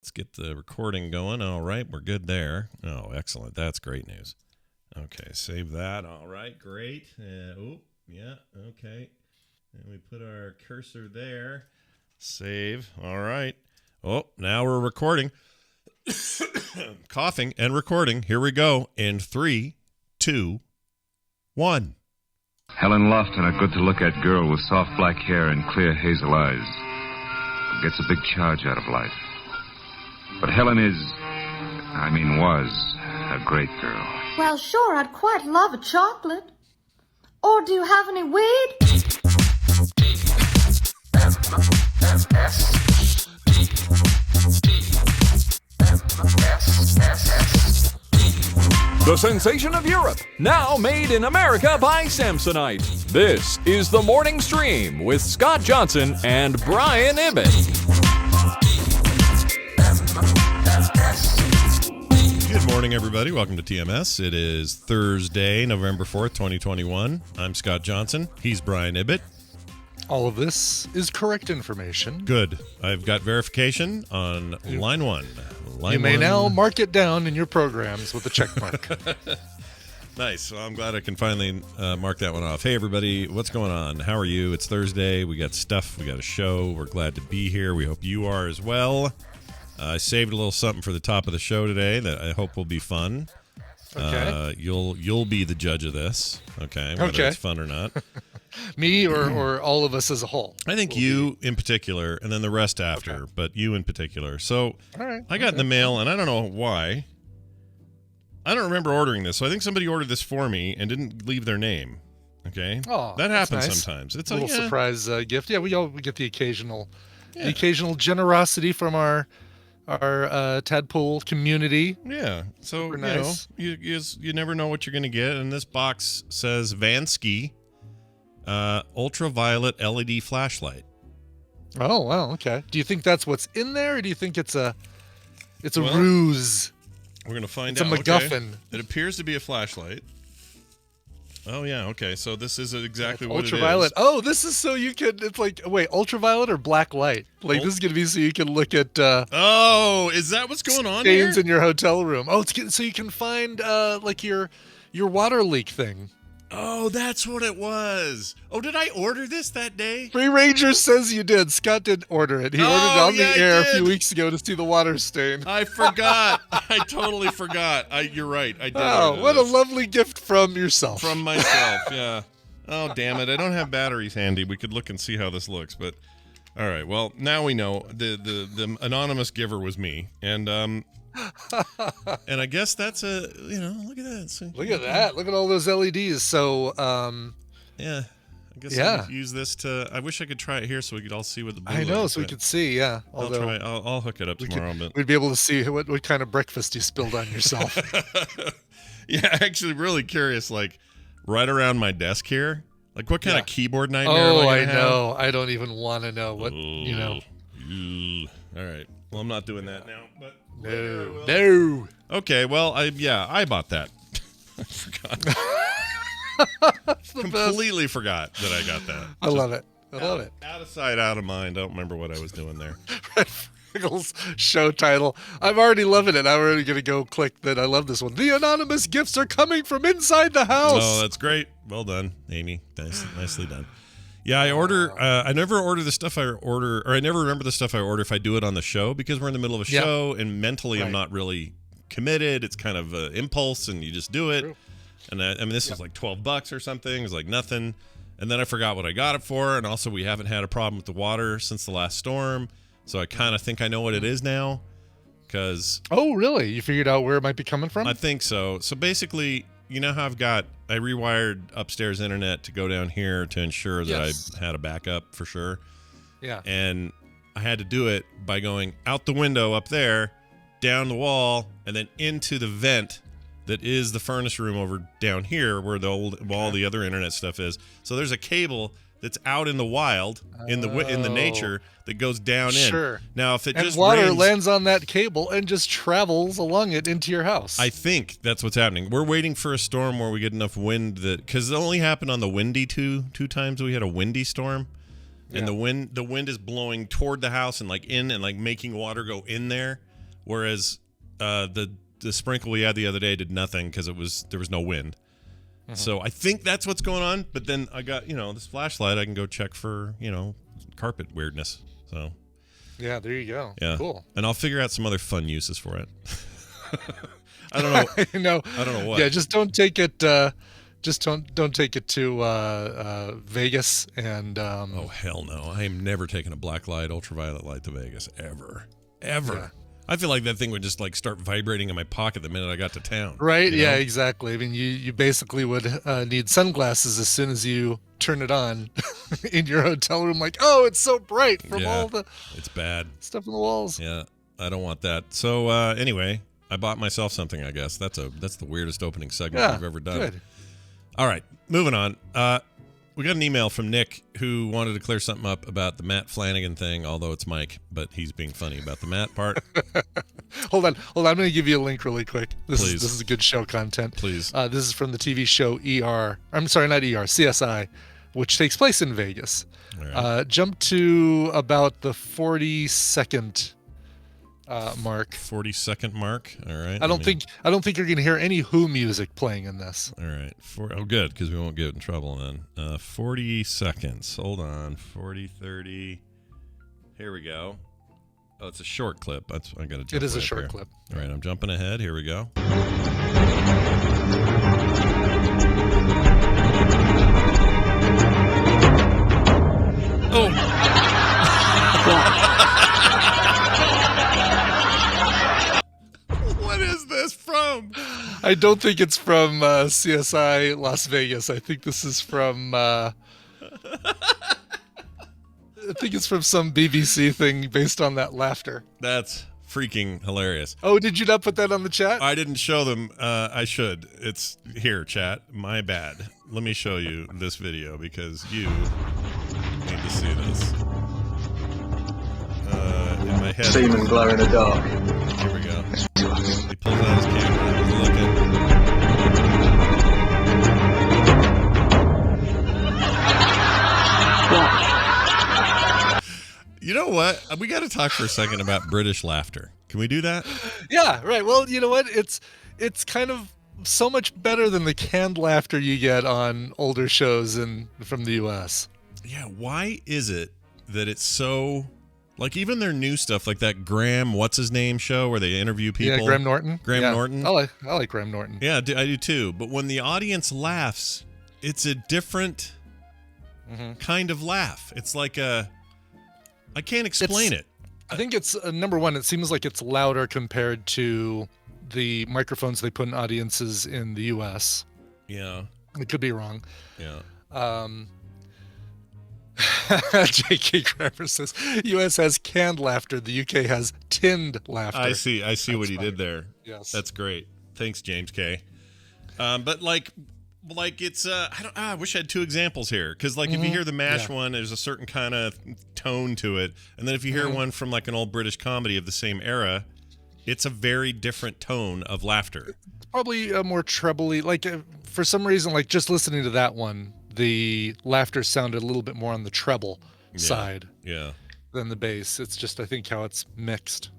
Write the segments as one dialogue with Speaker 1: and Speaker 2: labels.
Speaker 1: Let's get the recording going. All right, we're good there. Oh, excellent. That's great news. Okay, save that. All right, great. Okay. And we put our cursor there. Save. All right. Oh, now we're recording. Coughing and recording. Here we go. In 3, 2, 1.
Speaker 2: Helen Lofton, a good-to-look-at girl with soft black hair and clear hazel eyes, gets a big charge out of life. But Helen was a great girl.
Speaker 3: Well, sure, I'd quite love a chocolate. Or do you have any weed?
Speaker 4: The sensation of Europe, now made in America by Samsonite. This is The Morning Stream with Scott Johnson and Brian Ibbett.
Speaker 1: Good morning, everybody. Welcome to TMS. It is Thursday, November 4th, 2021. I'm Scott Johnson. He's Brian Ibbett.
Speaker 5: All of this is correct information.
Speaker 1: Good. I've got verification on line one.
Speaker 5: You may now mark it down in your programs with a check mark.
Speaker 1: Nice. Well, I'm glad I can finally mark that one off. Hey, everybody. What's going on? How are you? It's Thursday. We got stuff. We got a show. We're glad to be here. We hope you are as well. I saved a little something for the top of the show today that I hope will be fun.
Speaker 5: Okay.
Speaker 1: You'll be the judge of this. Okay. Whether it's fun or not.
Speaker 5: Me or all of us as a whole?
Speaker 1: I think you in particular, and then the rest after, but you in particular. So I got in the mail, and I don't know why. I don't remember ordering this, so I think somebody ordered this for me and didn't leave their name. Okay?
Speaker 5: Oh,
Speaker 1: that happens
Speaker 5: nice.
Speaker 1: Sometimes. It's
Speaker 5: a little surprise gift. Yeah, we get the occasional generosity from our Tadpool community.
Speaker 1: Yeah, so
Speaker 5: super nice.
Speaker 1: You never know what you're going to get, and this box says Vansky ultraviolet LED flashlight.
Speaker 5: Oh wow, okay. Do you think that's what's in there, or do you think it's a ruse?
Speaker 1: We're going to find
Speaker 5: out. It's a MacGuffin.
Speaker 1: Okay. It appears to be a flashlight. Oh yeah, okay. So this is exactly what
Speaker 5: ultraviolet.
Speaker 1: It is.
Speaker 5: Oh, this is so you can. It's like ultraviolet or black light. Like this is gonna be so you can look at.
Speaker 1: Oh, is that what's going on here?
Speaker 5: Stains in your hotel room. Oh, it's so you can find like your water leak thing.
Speaker 1: Oh, that's what it was. Oh, did I order this that day?
Speaker 5: Free Ranger says you did. Scott didn't order it. He ordered it on the air a few weeks ago to see the water stain.
Speaker 1: I forgot. I totally forgot. You're right. I did.
Speaker 5: Oh, what a lovely gift from yourself.
Speaker 1: From myself, yeah. Oh, damn it. I don't have batteries handy. We could look and see how this looks, but all right. Well, now we know the anonymous giver was me, and and I guess that's look at that. So,
Speaker 5: look at that. Look at all those LEDs. So,
Speaker 1: yeah. I guess I could use this to. I wish I could try it here so we could all see what the blue
Speaker 5: I know,
Speaker 1: is,
Speaker 5: so we could see. Yeah,
Speaker 1: I'll hook it up tomorrow.
Speaker 5: We'd be able to see what kind of breakfast you spilled on yourself.
Speaker 1: Yeah, actually, really curious. Like right around my desk here, like what kind of keyboard nightmare?
Speaker 5: Oh, I know. I don't even want to know what
Speaker 1: All right. Well, I'm not doing that now, but.
Speaker 5: No.
Speaker 1: Okay, well, I bought that. I forgot. Completely forgot that I got that.
Speaker 5: I love it. I love it.
Speaker 1: Out of sight, out of mind. I don't remember what I was doing there.
Speaker 5: Red Friggles show title. I'm already loving it. I'm already going to go click that. I love this one. The anonymous gifts are coming from inside the house.
Speaker 1: Oh, that's great. Well done, Amy. Nicely done. Yeah, I never order the stuff I order, or I never remember the stuff I order if I do it on the show, because we're in the middle of a show, and mentally I'm not really committed. It's kind of an impulse, and you just do it. True. And this was like $12 or something. It was like nothing. And then I forgot what I got it for, and also we haven't had a problem with the water since the last storm, so I kind of think I know what it is now.
Speaker 5: Oh, really? You figured out where it might be coming from?
Speaker 1: I think so. So basically, you know how I rewired upstairs internet to go down here to ensure that I had a backup for sure.
Speaker 5: Yeah.
Speaker 1: And I had to do it by going out the window up there, down the wall, and then into the vent that is the furnace room over down here where all the other internet stuff is. So there's a cable that's out in the wild, in the nature, that goes down in.
Speaker 5: Sure.
Speaker 1: Now, if it
Speaker 5: and
Speaker 1: just
Speaker 5: water
Speaker 1: rains,
Speaker 5: lands on that cable and just travels along it into your house.
Speaker 1: I think that's what's happening. We're waiting for a storm where we get enough wind because it only happened on the Wendi two times. We had a windy storm, and the wind is blowing toward the house and like making water go in there. Whereas the sprinkle we had the other day did nothing because there was no wind. So I think that's what's going on. But then I got, this flashlight. I can go check for, carpet weirdness. So
Speaker 5: yeah, there you go.
Speaker 1: Yeah.
Speaker 5: Cool.
Speaker 1: And I'll figure out some other fun uses for it. I don't know. I don't know what.
Speaker 5: Yeah, just don't take it. Just don't take it to Vegas and.
Speaker 1: Oh hell no! I am never taking a black light, ultraviolet light to Vegas ever.
Speaker 5: Yeah.
Speaker 1: I feel like that thing would just like start vibrating in my pocket the minute I got to town.
Speaker 5: Right? Yeah, exactly. I mean, you basically would need sunglasses as soon as you turn it on in your hotel room. Like, oh, it's so bright from all the.
Speaker 1: It's bad
Speaker 5: stuff on the walls.
Speaker 1: Yeah, I don't want that. So anyway, I bought myself something. I guess that's the weirdest opening segment we've ever done.
Speaker 5: Good.
Speaker 1: All right, moving on. We got an email from Nick who wanted to clear something up about the Matt Flanagan thing, although it's Mike, but he's being funny about the Matt part.
Speaker 5: Hold on. I'm going to give you a link really quick. This
Speaker 1: Please.
Speaker 5: is good show content.
Speaker 1: Please.
Speaker 5: This is from the TV show CSI, which takes place in Vegas.
Speaker 1: Right.
Speaker 5: Jump to about the 40-second mark.
Speaker 1: 40-second mark. All right.
Speaker 5: I don't think you're going to hear any Who music playing in this.
Speaker 1: All right. Good, because we won't get in trouble then. 40 seconds. Hold on. 40, 30. Here we go. Oh, it's a short clip. I got to jump.
Speaker 5: It is a
Speaker 1: right
Speaker 5: short
Speaker 1: here.
Speaker 5: clip.
Speaker 1: All right, I'm jumping ahead. Here we go. Oh. What is this from?
Speaker 5: I don't think it's from CSI Las Vegas. I think this is from. I think it's from some BBC thing based on that laughter.
Speaker 1: That's freaking hilarious.
Speaker 5: Oh, did you not put that on the chat?
Speaker 1: I didn't show them. I should. It's here, chat. My bad. Let me show you this video because you need to see this. In my head.
Speaker 6: Semen glow in the dark.
Speaker 1: Here we go. He pulls out his camera. He's looking. You know what? We got to talk for a second about British laughter. Can we do that?
Speaker 5: Yeah, right. Well, you know what? It's kind of so much better than the canned laughter you get on older shows from the U.S.
Speaker 1: Yeah, why is it that it's so... Like, even their new stuff, like that Graham, what's-his-name show where they interview people.
Speaker 5: Yeah, Graham Norton.
Speaker 1: Norton.
Speaker 5: I like Graham Norton.
Speaker 1: Yeah, I do too. But when the audience laughs, it's a different kind of laugh. It's like I can't explain it.
Speaker 5: I think it's, number one, it seems like it's louder compared to the microphones they put in audiences in the U.S.
Speaker 1: Yeah.
Speaker 5: I could be wrong.
Speaker 1: Yeah.
Speaker 5: J.K. Kramer says, U.S. has canned laughter. The U.K. has tinned laughter.
Speaker 1: I see
Speaker 5: That's
Speaker 1: what he
Speaker 5: funny.
Speaker 1: did there.
Speaker 5: Yes.
Speaker 1: That's great. Thanks, James K. But like it's I wish I had two examples here because like if you hear the MASH one, there's a certain kind of tone to it, and then if you hear one from like an old British comedy of the same era, it's a very different tone of laughter.
Speaker 5: It's probably a more trebly, like for some reason, like just listening to that one, the laughter sounded a little bit more on the treble side than the bass. It's just, I think, how it's mixed.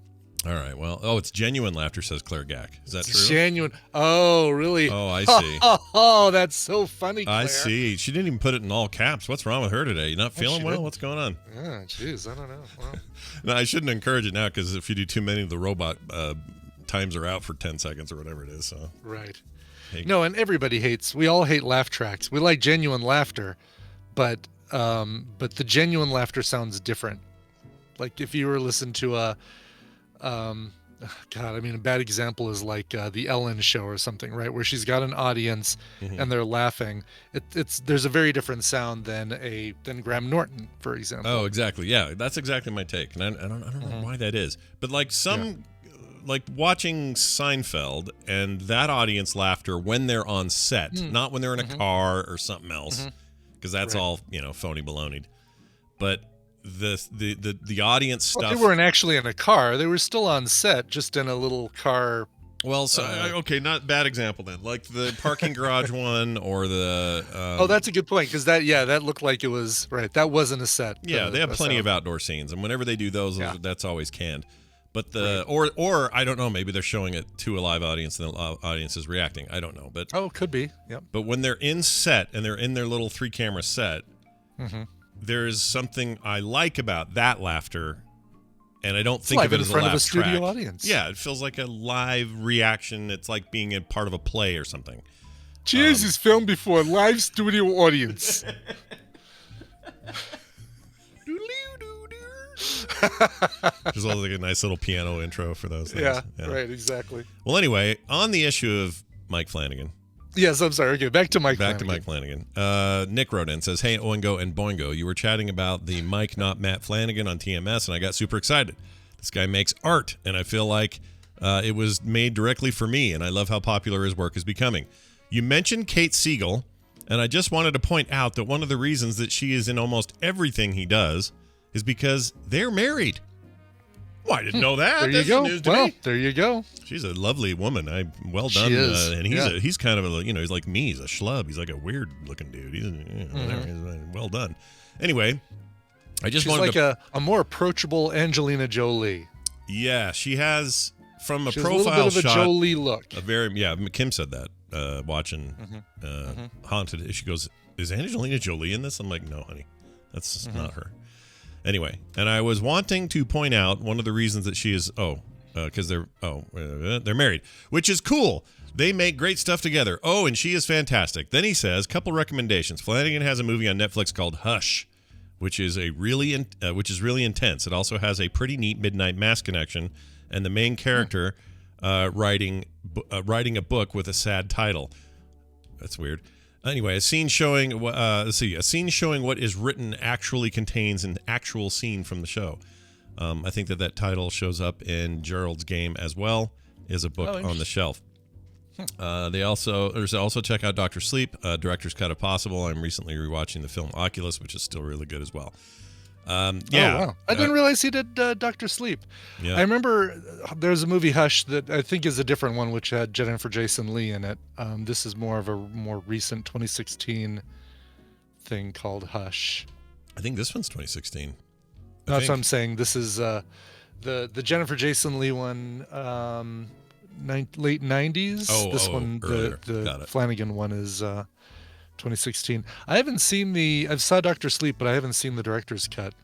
Speaker 1: All right. Well, it's genuine laughter, says Claire Gack. Is that true?
Speaker 5: Genuine. Oh, really?
Speaker 1: Oh, I see.
Speaker 5: Oh, that's so funny, Claire.
Speaker 1: I see. She didn't even put it in all caps. What's wrong with her today? You not feeling well?
Speaker 5: didn't.
Speaker 1: What's going on?
Speaker 5: Yeah, jeez, I don't know. Wow.
Speaker 1: No, I shouldn't encourage it now because if you do too many, the robot times are out for 10 seconds or whatever it is. So
Speaker 5: Right.
Speaker 1: Hey.
Speaker 5: No, and we all hate laugh tracks. We like genuine laughter, but the genuine laughter sounds different. Like if you were listening to a bad example is like the Ellen show or something, right? Where she's got an audience and they're laughing. There's a very different sound than Graham Norton, for example.
Speaker 1: Oh, exactly. Yeah, that's exactly my take, and I don't know why that is. But like like watching Seinfeld and that audience laughter when they're on set, not when they're in a car or something else, because that's all phony baloney. But the audience stuff.
Speaker 5: They weren't actually in a car. They were still on set, just in a little car.
Speaker 1: Well, so okay, not bad example then. Like the parking garage one or the.
Speaker 5: That's a good point because that looked like it was right. That wasn't a set.
Speaker 1: Yeah, they have plenty of outdoor scenes, and whenever they do those, that's always canned. But or I don't know, maybe they're showing it to a live audience and the audience is reacting. I don't know, but
Speaker 5: could be. Yep.
Speaker 1: But when they're in set and they're in their little 3-camera set, there is something I like about that laughter, and I don't think of it as a laugh track. It's live in front of a studio audience. Yeah, it feels like a live reaction. It's like being a part of a play or something.
Speaker 5: Cheers is filmed before a live studio audience.
Speaker 1: Just like a nice little piano intro for those things.
Speaker 5: Yeah, right, exactly.
Speaker 1: Well, anyway, on the issue of Mike Flanagan.
Speaker 5: Yes, I'm sorry. Okay, back to Mike
Speaker 1: Flanagan. Nick wrote in, says, hey, Oingo and Boingo, you were chatting about the Mike, not Matt Flanagan on TMS, and I got super excited. This guy makes art, and I feel like it was made directly for me, and I love how popular his work is becoming. You mentioned Kate Siegel, and I just wanted to point out that one of the reasons that she is in almost everything he does is because they're married. Well, I didn't know that.
Speaker 5: There you go. Well, there you go.
Speaker 1: She's a lovely woman. Well done.
Speaker 5: She is.
Speaker 1: And he's kind of a, he's like me. He's a schlub. He's like a weird looking dude. He's well done. Anyway,
Speaker 5: She's like a more approachable Angelina Jolie.
Speaker 1: Yeah, she has from a
Speaker 5: she
Speaker 1: profile
Speaker 5: has a little bit of
Speaker 1: shot.
Speaker 5: A Jolie look.
Speaker 1: Kim said that watching Haunted. She goes, "Is Angelina Jolie in this?" I'm like, "No, honey, that's not her." Anyway, and I was wanting to point out one of the reasons that she is because they're married, which is cool. They make great stuff together. Oh, and she is fantastic. Then he says, couple recommendations. Flanagan has a movie on Netflix called Hush, which is really intense. It also has a pretty neat midnight mass connection, and the main character writing a book with a sad title. That's weird. Anyway, a scene showing what is written actually contains an actual scene from the show. I think that title shows up in Gerald's Game as well. Is a book on the shelf. There's also check out Dr. Sleep, director's cut if possible. I'm recently rewatching the film Oculus, which is still really good as well.
Speaker 5: Oh, wow. I didn't realize he did Dr. Sleep. Yeah. I remember there's a movie Hush that I think is a different one, which had Jennifer Jason Leigh in it. This is more of a more recent 2016 thing called Hush.
Speaker 1: I think this one's 2016.
Speaker 5: That's what I'm saying. This is the Jennifer Jason Leigh one, late 90s. This one, the Flanagan one is 2016. I've saw Dr. Sleep, but I haven't seen the director's cut.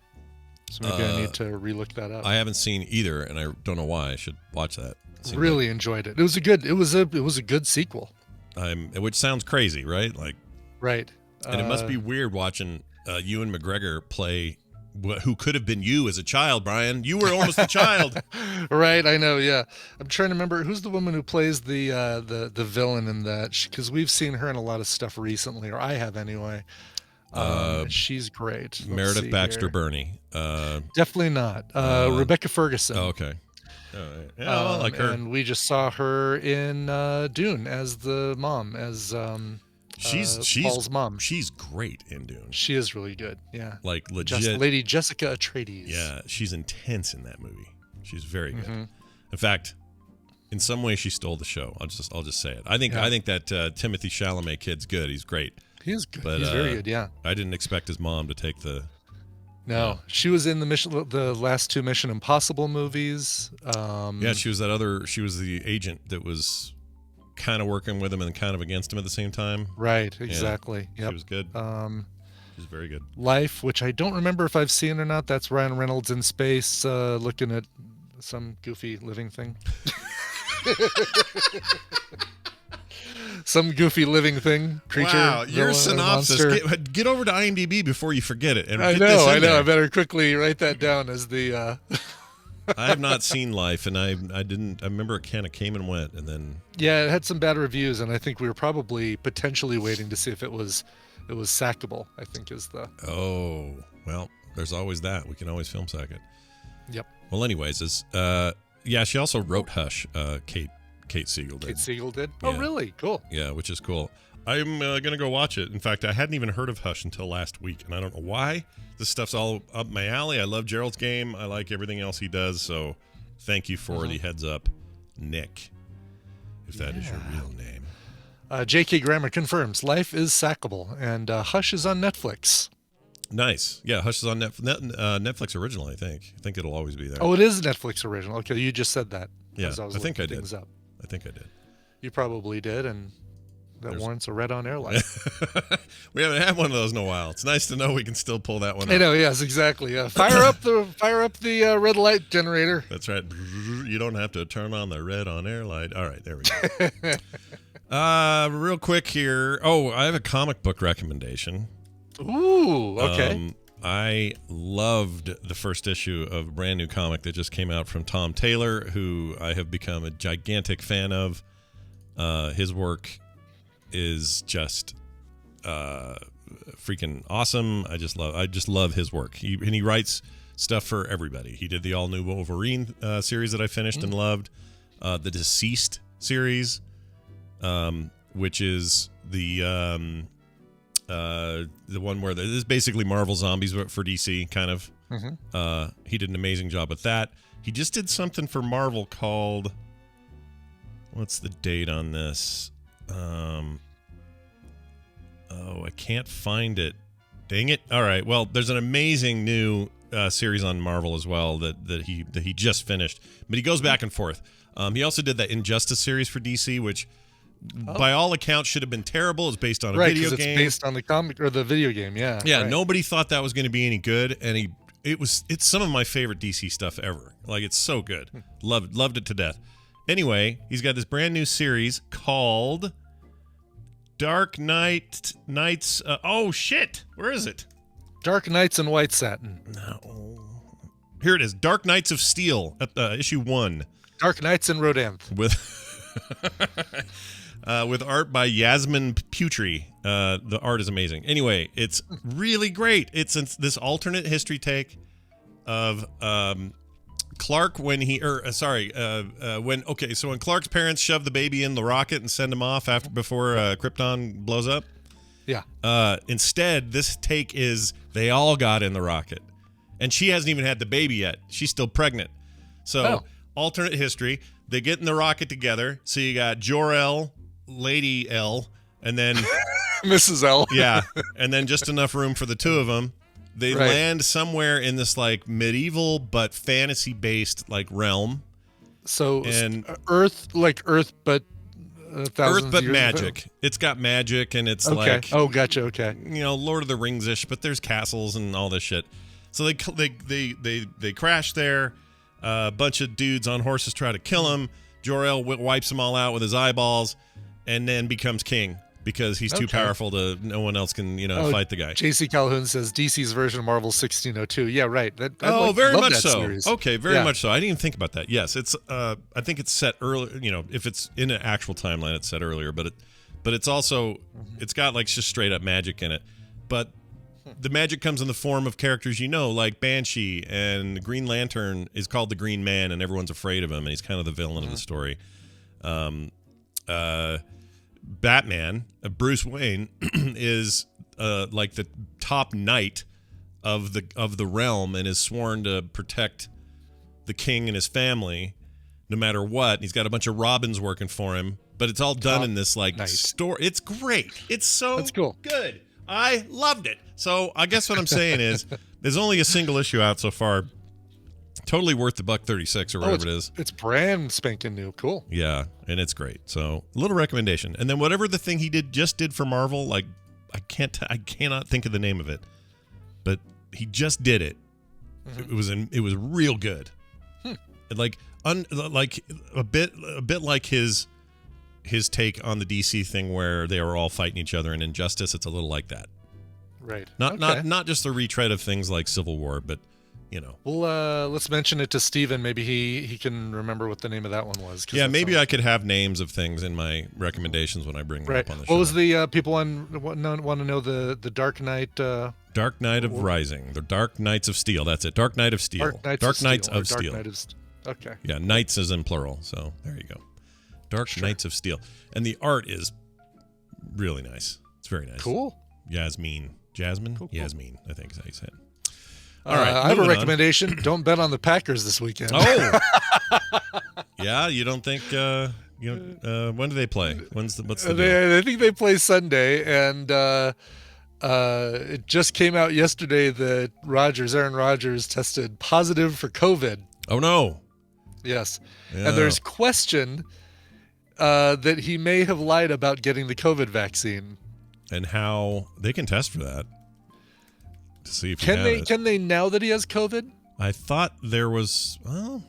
Speaker 5: So maybe I need to relook that up.
Speaker 1: I haven't seen either, and I don't know why. I should watch that.
Speaker 5: Really enjoyed it. It was a good sequel.
Speaker 1: Which sounds crazy, right? Like,
Speaker 5: right.
Speaker 1: And it must be weird watching Ewan McGregor play who could have been you as a child, Brian. You were almost a child.
Speaker 5: Right, I know, yeah. I'm trying to remember who's the woman who plays the villain in that, because we've seen her in a lot of stuff recently, or I have anyway. She's great.
Speaker 1: Meredith Baxter Burney.
Speaker 5: Definitely not. Rebecca Ferguson.
Speaker 1: Oh, okay. Yeah, I like her.
Speaker 5: And we just saw her in Dune as the mom, as Paul's mom.
Speaker 1: She's great in Dune.
Speaker 5: She is really good. Yeah,
Speaker 1: like legit.
Speaker 5: Lady Jessica Atreides.
Speaker 1: Yeah, she's intense in that movie. She's very good. In fact, in some way, she stole the show. I'll just say it. I think that Timothée Chalamet kid's good. He's great.
Speaker 5: He's good. But, he's very good. Yeah.
Speaker 1: I didn't expect his mom to take the.
Speaker 5: No, she was in the last two Mission Impossible movies.
Speaker 1: Yeah, she was the agent that was kind of working with him and kind of against him at the same time.
Speaker 5: Right, exactly.
Speaker 1: Yeah,
Speaker 5: yep.
Speaker 1: She was good. She was very good.
Speaker 5: Life, which I don't remember if I've seen or not. That's Ryan Reynolds in space looking at some goofy living thing. Some goofy living thing, creature.
Speaker 1: Wow, your synopsis. Get over to IMDb before you forget it. And
Speaker 5: I know. I better quickly write that down as the.
Speaker 1: I have not seen Life, and I didn't. I remember it kind of came and went, and then.
Speaker 5: Yeah, it had some bad reviews, and I think we were probably potentially waiting to see if it was sackable. I think is the.
Speaker 1: Oh well, there's always that. We can always film sack it.
Speaker 5: Yep.
Speaker 1: Well, anyways, she also wrote Hush. Kate Siegel did.
Speaker 5: Kate Siegel did?
Speaker 1: Yeah.
Speaker 5: Oh, really? Cool.
Speaker 1: Yeah, which is cool. I'm going to go watch it. In fact, I hadn't even heard of Hush until last week, and I don't know why. This stuff's all up my alley. I love Gerald's Game. I like everything else he does, so thank you for the heads up, Nick, if that is your real name.
Speaker 5: J.K. Grammer confirms Life is sackable, and Hush is on Netflix.
Speaker 1: Nice. Yeah, Hush is on Netflix original, I think. I think it'll always be there.
Speaker 5: Oh, it is Netflix original. Okay, you just said that.
Speaker 1: Yeah, I think I did.
Speaker 5: Up.
Speaker 1: I think I did.
Speaker 5: You probably did, and that warrants a red on air light.
Speaker 1: We haven't had one of those in a while. It's nice to know we can still pull that one up.
Speaker 5: I know, yes, exactly. Fire up the red light generator.
Speaker 1: That's right. You don't have to turn on the red on air light. All right, there we go. Real quick here. Oh, I have a comic book recommendation.
Speaker 5: Ooh, okay.
Speaker 1: I loved the first issue of a brand new comic that just came out from Tom Taylor, who I have become a gigantic fan of. His work is just freaking awesome. I just love his work. He writes stuff for everybody. He did the all new Wolverine series that I finished and loved. The Deceased series, which is the one where this is basically Marvel Zombies for DC, kind of. He did an amazing job with that. He just did something for Marvel called, what's the date on this? I can't find it. Dang it. All right. Well, there's an amazing new series on Marvel as well that he just finished, but he goes back and forth. He also did that Injustice series for DC, which by all accounts should have been terrible. It's based on a video game.
Speaker 5: It's based on the comic or the video game. Yeah.
Speaker 1: Yeah. Right. Nobody thought that was going to be any good, and it's some of my favorite DC stuff ever. Like, it's so good. Loved it to death. Anyway, he's got this brand new series called Dark Nights. Oh shit! Where is it?
Speaker 5: Dark Nights and White Satin.
Speaker 1: No. Here it is. Dark Knights of Steel, issue 1.
Speaker 5: Dark Knights and Rodanthe.
Speaker 1: With art by Yasmin Putri. The art is amazing. Anyway, it's really great. It's this alternate history take of Clark when Clark's parents shove the baby in the rocket and send him off before Krypton blows up.
Speaker 5: Yeah.
Speaker 1: Instead, this take is they all got in the rocket, and she hasn't even had the baby yet. She's still pregnant. So alternate history. They get in the rocket together. So you got Jor-El, Lady L, and then
Speaker 5: Mrs. L.
Speaker 1: Yeah, and then just enough room for the two of them. They land somewhere in this like medieval but fantasy-based like realm.
Speaker 5: So Earth, but
Speaker 1: Earth, but magic. Ago. It's got magic, and it's like
Speaker 5: gotcha. Okay,
Speaker 1: Lord of the Rings-ish, but there's castles and all this shit. So they crash there. A bunch of dudes on horses try to kill him. Jor-El wipes them all out with his eyeballs, and then becomes king. Because he's too powerful no one else can, fight the guy.
Speaker 5: J.C. Calhoun says DC's version of Marvel 1602. Yeah, right.
Speaker 1: Very much so. Series. Okay, very much so. I didn't even think about that. Yes, it's. I think it's set early. If it's in an actual timeline, it's set earlier. But it's also it's got like just straight up magic in it. But the magic comes in the form of characters like Banshee, and the Green Lantern is called the Green Man, and everyone's afraid of him, and he's kind of the villain of the story. Batman, Bruce Wayne, is like the top knight of the realm, and is sworn to protect the king and his family no matter what. He's got a bunch of Robins working for him, but it's all done in this like story. It's great. It's so good. I loved it. So I guess what I'm saying is there's only a single issue out so far. Totally worth the $1.36 or whatever it is.
Speaker 5: It's brand spanking new. Cool.
Speaker 1: Yeah, and it's great. So a little recommendation. And then whatever the thing he just did for Marvel, like I cannot think of the name of it, but he just did it. Mm-hmm. It was real good. Like a bit like his take on the DC thing where they were all fighting each other in Injustice. It's a little like that.
Speaker 5: Right.
Speaker 1: Not just the retread of things like Civil War, but.
Speaker 5: Well, let's mention it to Steven. Maybe he can remember what the name of that one was.
Speaker 1: Yeah, maybe I could have names of things in my recommendations when I bring them up on the show.
Speaker 5: What was the people want to know the Dark Knight?
Speaker 1: Dark Knight of Rising. The Dark Knights of Steel. That's it. Dark Knight of Steel. Dark Knights of Steel.
Speaker 5: Okay.
Speaker 1: Yeah, Knights is in plural. So there you go. Dark Knights of Steel. And the art is really nice. It's very nice.
Speaker 5: Cool.
Speaker 1: Jasmine. Cool. Yasmin, I think is how you say it.
Speaker 5: All right, I have a recommendation. Don't bet on the Packers this weekend.
Speaker 1: Oh, yeah. You don't think? When do they play? What's the date?
Speaker 5: I think they play Sunday, and It just came out yesterday that Aaron Rodgers, tested positive for COVID.
Speaker 1: Oh, no.
Speaker 5: Yes.
Speaker 1: Yeah.
Speaker 5: And there's question that he may have lied about getting the COVID vaccine.
Speaker 1: And how they can test for that to see if
Speaker 5: Can they now that he has COVID?
Speaker 1: I thought there was, well,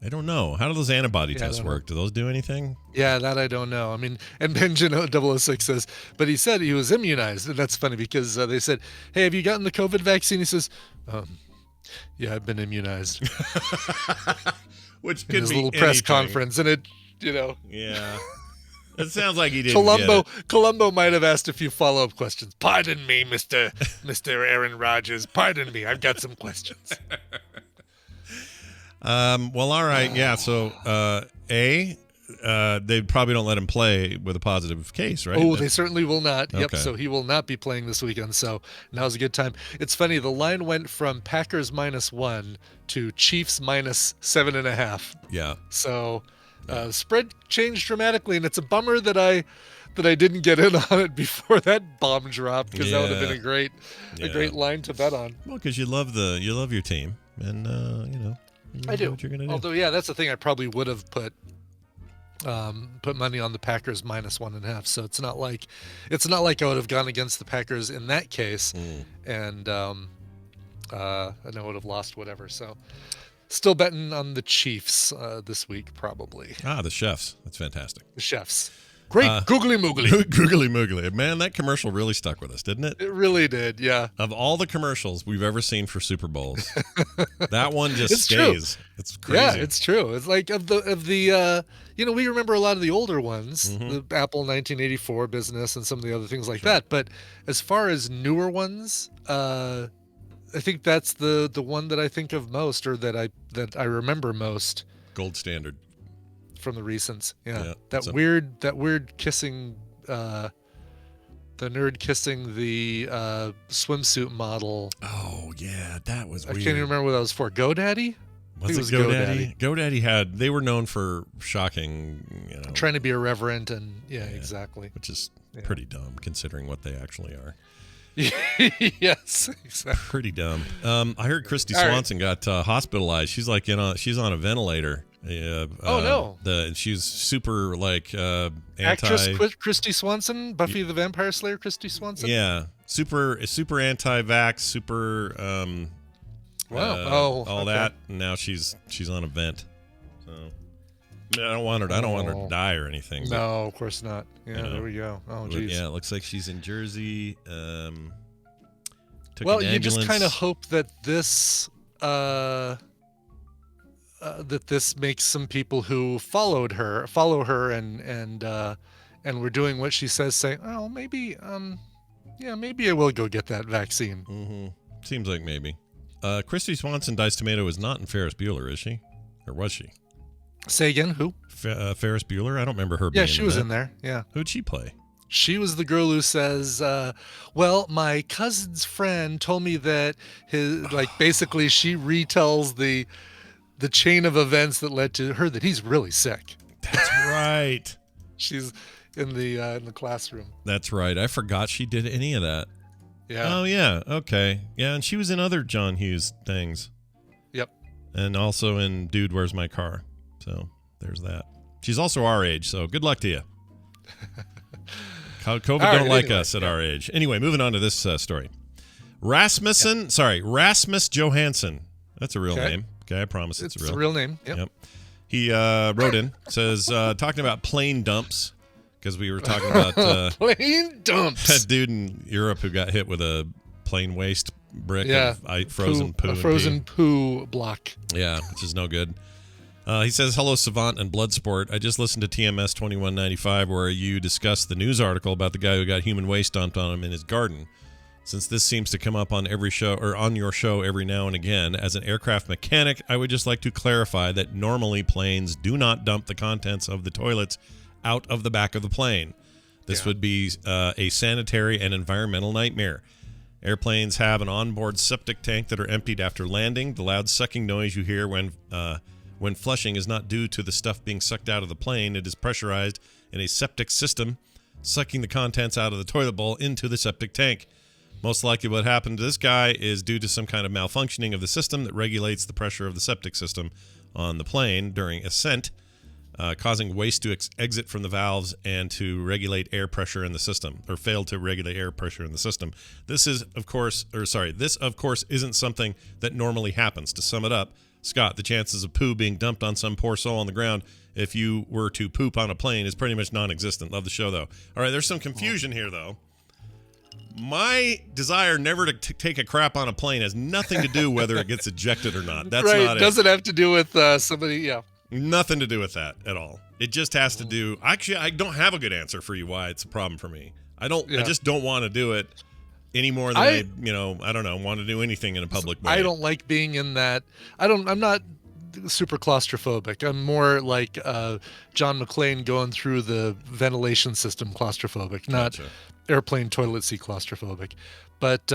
Speaker 1: I don't know. How do those antibody tests work? Do those do anything?
Speaker 5: Yeah, that I don't know. I mean, and Benjamin 006 says, but he said he was immunized. And that's funny because they said, hey, have you gotten the COVID vaccine? He says, yeah, I've been immunized.
Speaker 1: Which could
Speaker 5: in his
Speaker 1: be
Speaker 5: little press conference. And it,
Speaker 1: Yeah. It sounds like he didn't
Speaker 5: Columbo might have asked a few follow-up questions. Pardon me, Mr. Aaron Rodgers. Pardon me. I've got some questions.
Speaker 1: Well, all right. Yeah. So, they probably don't let him play with a positive case, right?
Speaker 5: Oh, they certainly will not.
Speaker 1: Okay.
Speaker 5: Yep. So he will not be playing this weekend. So now's a good time. It's funny. The line went from Packers -1 to Chiefs -7.5.
Speaker 1: Yeah.
Speaker 5: So spread changed dramatically, and it's a bummer that I didn't get in on it before that bomb dropped, because that would have been a great line to bet on.
Speaker 1: Well, because you love your team, and
Speaker 5: I do.
Speaker 1: What you're gonna do.
Speaker 5: Although, yeah, that's the thing. I probably would have put money on the Packers -1.5. So it's not like I would have gone against the Packers in that case, and I would have lost whatever. So still betting on the Chiefs this week, probably.
Speaker 1: The chefs. That's fantastic.
Speaker 5: The chefs. Great googly moogly.
Speaker 1: Googly moogly. Man, that commercial really stuck with us, didn't it?
Speaker 5: It really did, yeah.
Speaker 1: Of all the commercials we've ever seen for Super Bowls, that one just stays.
Speaker 5: True.
Speaker 1: It's crazy.
Speaker 5: Yeah, it's true. It's like of the we remember a lot of the older ones, the Apple 1984 business and some of the other things like that. But as far as newer ones, I think that's the one that I think of most, or that I remember most.
Speaker 1: Gold standard.
Speaker 5: From the recents, yeah. That weird kissing, the nerd kissing the swimsuit model.
Speaker 1: Oh yeah, that was
Speaker 5: I
Speaker 1: weird.
Speaker 5: can't even remember what that was for. GoDaddy?
Speaker 1: Was it GoDaddy? GoDaddy they were known for shocking,
Speaker 5: trying to be irreverent, and exactly.
Speaker 1: Which is pretty dumb considering what they actually are.
Speaker 5: Yes, exactly.
Speaker 1: Pretty dumb. I heard Christina Swanson got hospitalized. She's like she's on a ventilator.
Speaker 5: Oh no!
Speaker 1: She's super anti.
Speaker 5: Actress Christy Swanson, Buffy the Vampire Slayer, Christy Swanson.
Speaker 1: Yeah, super anti-vax, super.
Speaker 5: Wow!
Speaker 1: All that. And now she's on a vent. So I don't want her to die or anything.
Speaker 5: No, of course not. Yeah, there we go. Oh, geez.
Speaker 1: Yeah, it looks like she's in Jersey.
Speaker 5: Well, you just kind of hope that this. That this makes some people who follow her and were doing what she says say, oh, maybe I will go get that vaccine.
Speaker 1: Mm-hmm. Seems like maybe. Christy Swanson Diced Tomato is not in Ferris Bueller, is she? Or was she?
Speaker 5: Say again, who?
Speaker 1: Ferris Bueller? I don't remember her being in
Speaker 5: she was in there, yeah.
Speaker 1: Who'd she play?
Speaker 5: She was the girl who says, well, my cousin's friend told me that basically she retells the chain of events that led to her that he's really sick.
Speaker 1: That's right.
Speaker 5: She's in the classroom.
Speaker 1: That's right. I forgot she did any of that.
Speaker 5: Yeah.
Speaker 1: Oh yeah. Okay. Yeah, and she was in other John Hughes things.
Speaker 5: Yep.
Speaker 1: And also in Dude, Where's My Car? So there's that. She's also our age, so good luck to you. COVID don't like us at our age. Anyway, moving on to this story. Rasmus Johansson. That's a real name. Okay, I promise it's
Speaker 5: a real name. Yep.
Speaker 1: He wrote in, says, talking about plane dumps, because we were talking about
Speaker 5: plane dumps.
Speaker 1: That dude in Europe who got hit with a plane waste brick of frozen poo.
Speaker 5: A frozen poo block.
Speaker 1: Yeah, which is no good. He says, hello, Savant and Bloodsport. I just listened to TMS 2195, where you discussed the news article about the guy who got human waste dumped on him in his garden. Since this seems to come up on every show or on your show every now and again, as an aircraft mechanic, I would just like to clarify that normally planes do not dump the contents of the toilets out of the back of the plane. This would be a sanitary and environmental nightmare. Airplanes have an onboard septic tank that are emptied after landing. The loud sucking noise you hear when flushing is not due to the stuff being sucked out of the plane. It is pressurized in a septic system sucking the contents out of the toilet bowl into the septic tank. Most likely what happened to this guy is due to some kind of malfunctioning of the system that regulates the pressure of the septic system on the plane during ascent, causing waste to exit from the valves and to regulate air pressure in the system, or failed to regulate air pressure in the system. This, of course, isn't something that normally happens. To sum it up, Scott, the chances of poo being dumped on some poor soul on the ground if you were to poop on a plane is pretty much non-existent. Love the show, though. All right, there's some confusion here, though. My desire never to take a crap on a plane has nothing to do whether it gets ejected or not. That's
Speaker 5: right.
Speaker 1: not it.
Speaker 5: Doesn't have to do with somebody, yeah.
Speaker 1: Nothing to do with that at all. It just has to do... Actually, I don't have a good answer for you why it's a problem for me. I just don't want to do it any more than I don't know, want to do anything in a public way.
Speaker 5: I don't like being in that. I'm not super claustrophobic. I'm more like John McClane going through the ventilation system claustrophobic, not airplane toilet seat claustrophobic. But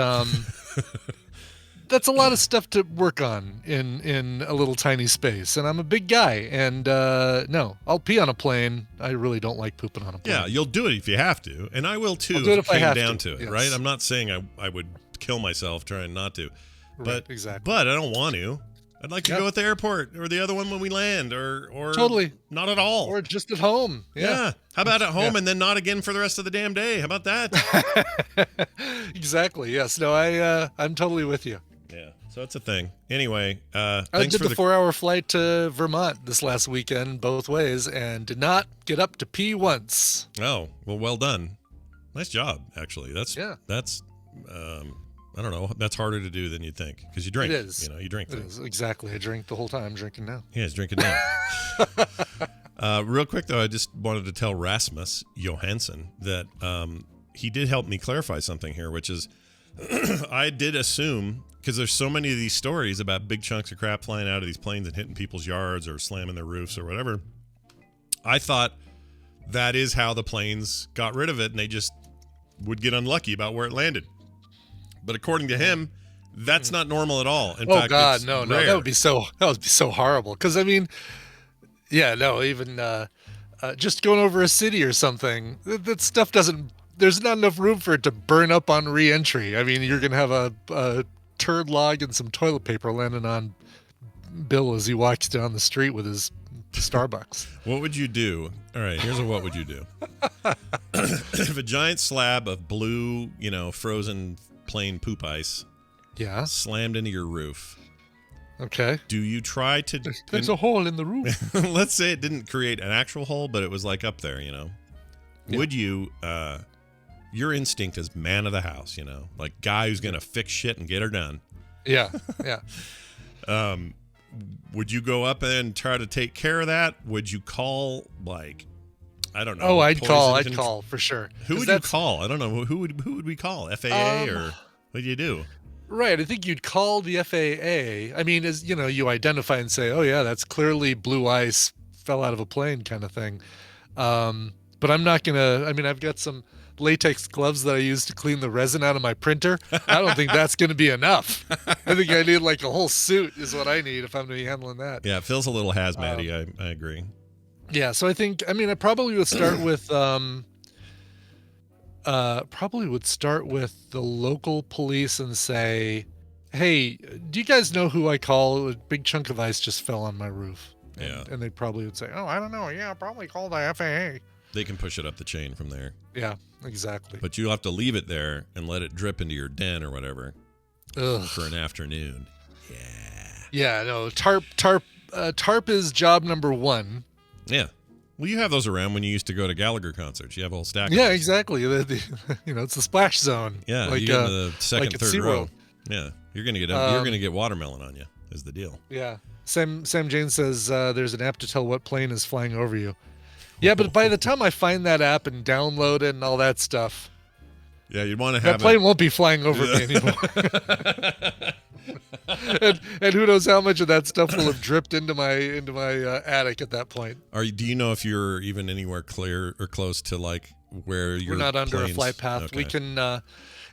Speaker 5: that's a lot of stuff to work on in a little tiny space. And I'm a big guy. And no, I'll pee on a plane. I really don't like pooping on a plane.
Speaker 1: Yeah, you'll do it if you have to. And I will too
Speaker 5: I'll do it
Speaker 1: if it came down to it,
Speaker 5: yes.
Speaker 1: right? I'm not saying I would kill myself trying not to.
Speaker 5: Right, exactly.
Speaker 1: But I don't want to. I'd like to go at the airport or the other one when we land or
Speaker 5: totally
Speaker 1: not at all.
Speaker 5: Or just at home. Yeah.
Speaker 1: How about at home and then not again for the rest of the damn day? How about that?
Speaker 5: Exactly. Yes. No, I'm totally with you.
Speaker 1: Yeah. So it's a thing. Anyway,
Speaker 5: I
Speaker 1: thanks
Speaker 5: did
Speaker 1: for
Speaker 5: the 4-hour flight to Vermont this last weekend, both ways, and did not get up to pee once.
Speaker 1: Oh, well done. Nice job, actually. That's I don't know. That's harder to do than you'd think because you drink.
Speaker 5: It is.
Speaker 1: You drink.
Speaker 5: It is. Exactly. I drink the whole time. I'm drinking now.
Speaker 1: Yeah, he's drinking now. Real quick, though, I just wanted to tell Rasmus Johansson that he did help me clarify something here, which is I did assume, because there's so many of these stories about big chunks of crap flying out of these planes and hitting people's yards or slamming their roofs or whatever. I thought that is how the planes got rid of it, and they just would get unlucky about where it landed. But according to him, that's not normal at all. In fact,
Speaker 5: God, no, that would be so horrible. Because I mean, yeah, no, even just going over a city or something, that stuff doesn't. There's not enough room for it to burn up on re-entry. I mean, you're gonna have a turd log and some toilet paper landing on Bill as he walks down the street with his Starbucks.
Speaker 1: What would you do? All right, here's what would you do. If a giant slab of blue, frozen plain poop ice slammed into your roof.
Speaker 5: Okay.
Speaker 1: Do you try to...
Speaker 5: There's a hole in the roof.
Speaker 1: Let's say it didn't create an actual hole, but it was like up there, Yeah. Would you... your instinct as man of the house, like guy who's going to fix shit and get her done.
Speaker 5: Yeah.
Speaker 1: Would you go up and try to take care of that? Would you call, I don't know.
Speaker 5: Oh, I'd call for sure.
Speaker 1: Who would you call? I don't know. Who would we call? FAA or what do you do?
Speaker 5: Right. I think you'd call the FAA. I mean, as you identify and say, oh yeah, that's clearly blue ice fell out of a plane kind of thing. But I'm not going to, I've got some latex gloves that I use to clean the resin out of my printer. I don't think that's going to be enough. I think I need a whole suit is what I need if I'm going to be handling that.
Speaker 1: Yeah. It feels a little hazmat-y. I agree.
Speaker 5: Yeah, so I think I probably would start with the local police and say, "Hey, do you guys know who I call? A big chunk of ice just fell on my roof." And they probably would say, "Oh, I don't know. Yeah, probably call the FAA."
Speaker 1: They can push it up the chain from there.
Speaker 5: Yeah, exactly.
Speaker 1: But you'll have to leave it there and let it drip into your den or whatever for an afternoon. Yeah.
Speaker 5: Yeah, no, tarp is job number 1.
Speaker 1: Yeah. Well, you have those around when you used to go to Gallagher concerts. You have a whole stack of
Speaker 5: those.
Speaker 1: exactly.
Speaker 5: It's the splash zone.
Speaker 1: Yeah, you get in the second, third row. Yeah, you're gonna get watermelon on you. Is the deal?
Speaker 5: Yeah. Sam Jane says there's an app to tell what plane is flying over you. Yeah, but by the time I find that app and download it and all that stuff,
Speaker 1: yeah, you'd want to have
Speaker 5: that plane won't be flying over me anymore. and who knows how much of that stuff will have dripped into my attic at that point.
Speaker 1: Do you know if you're even anywhere clear or close to where you're?
Speaker 5: We're not under a flight path. Okay. We can.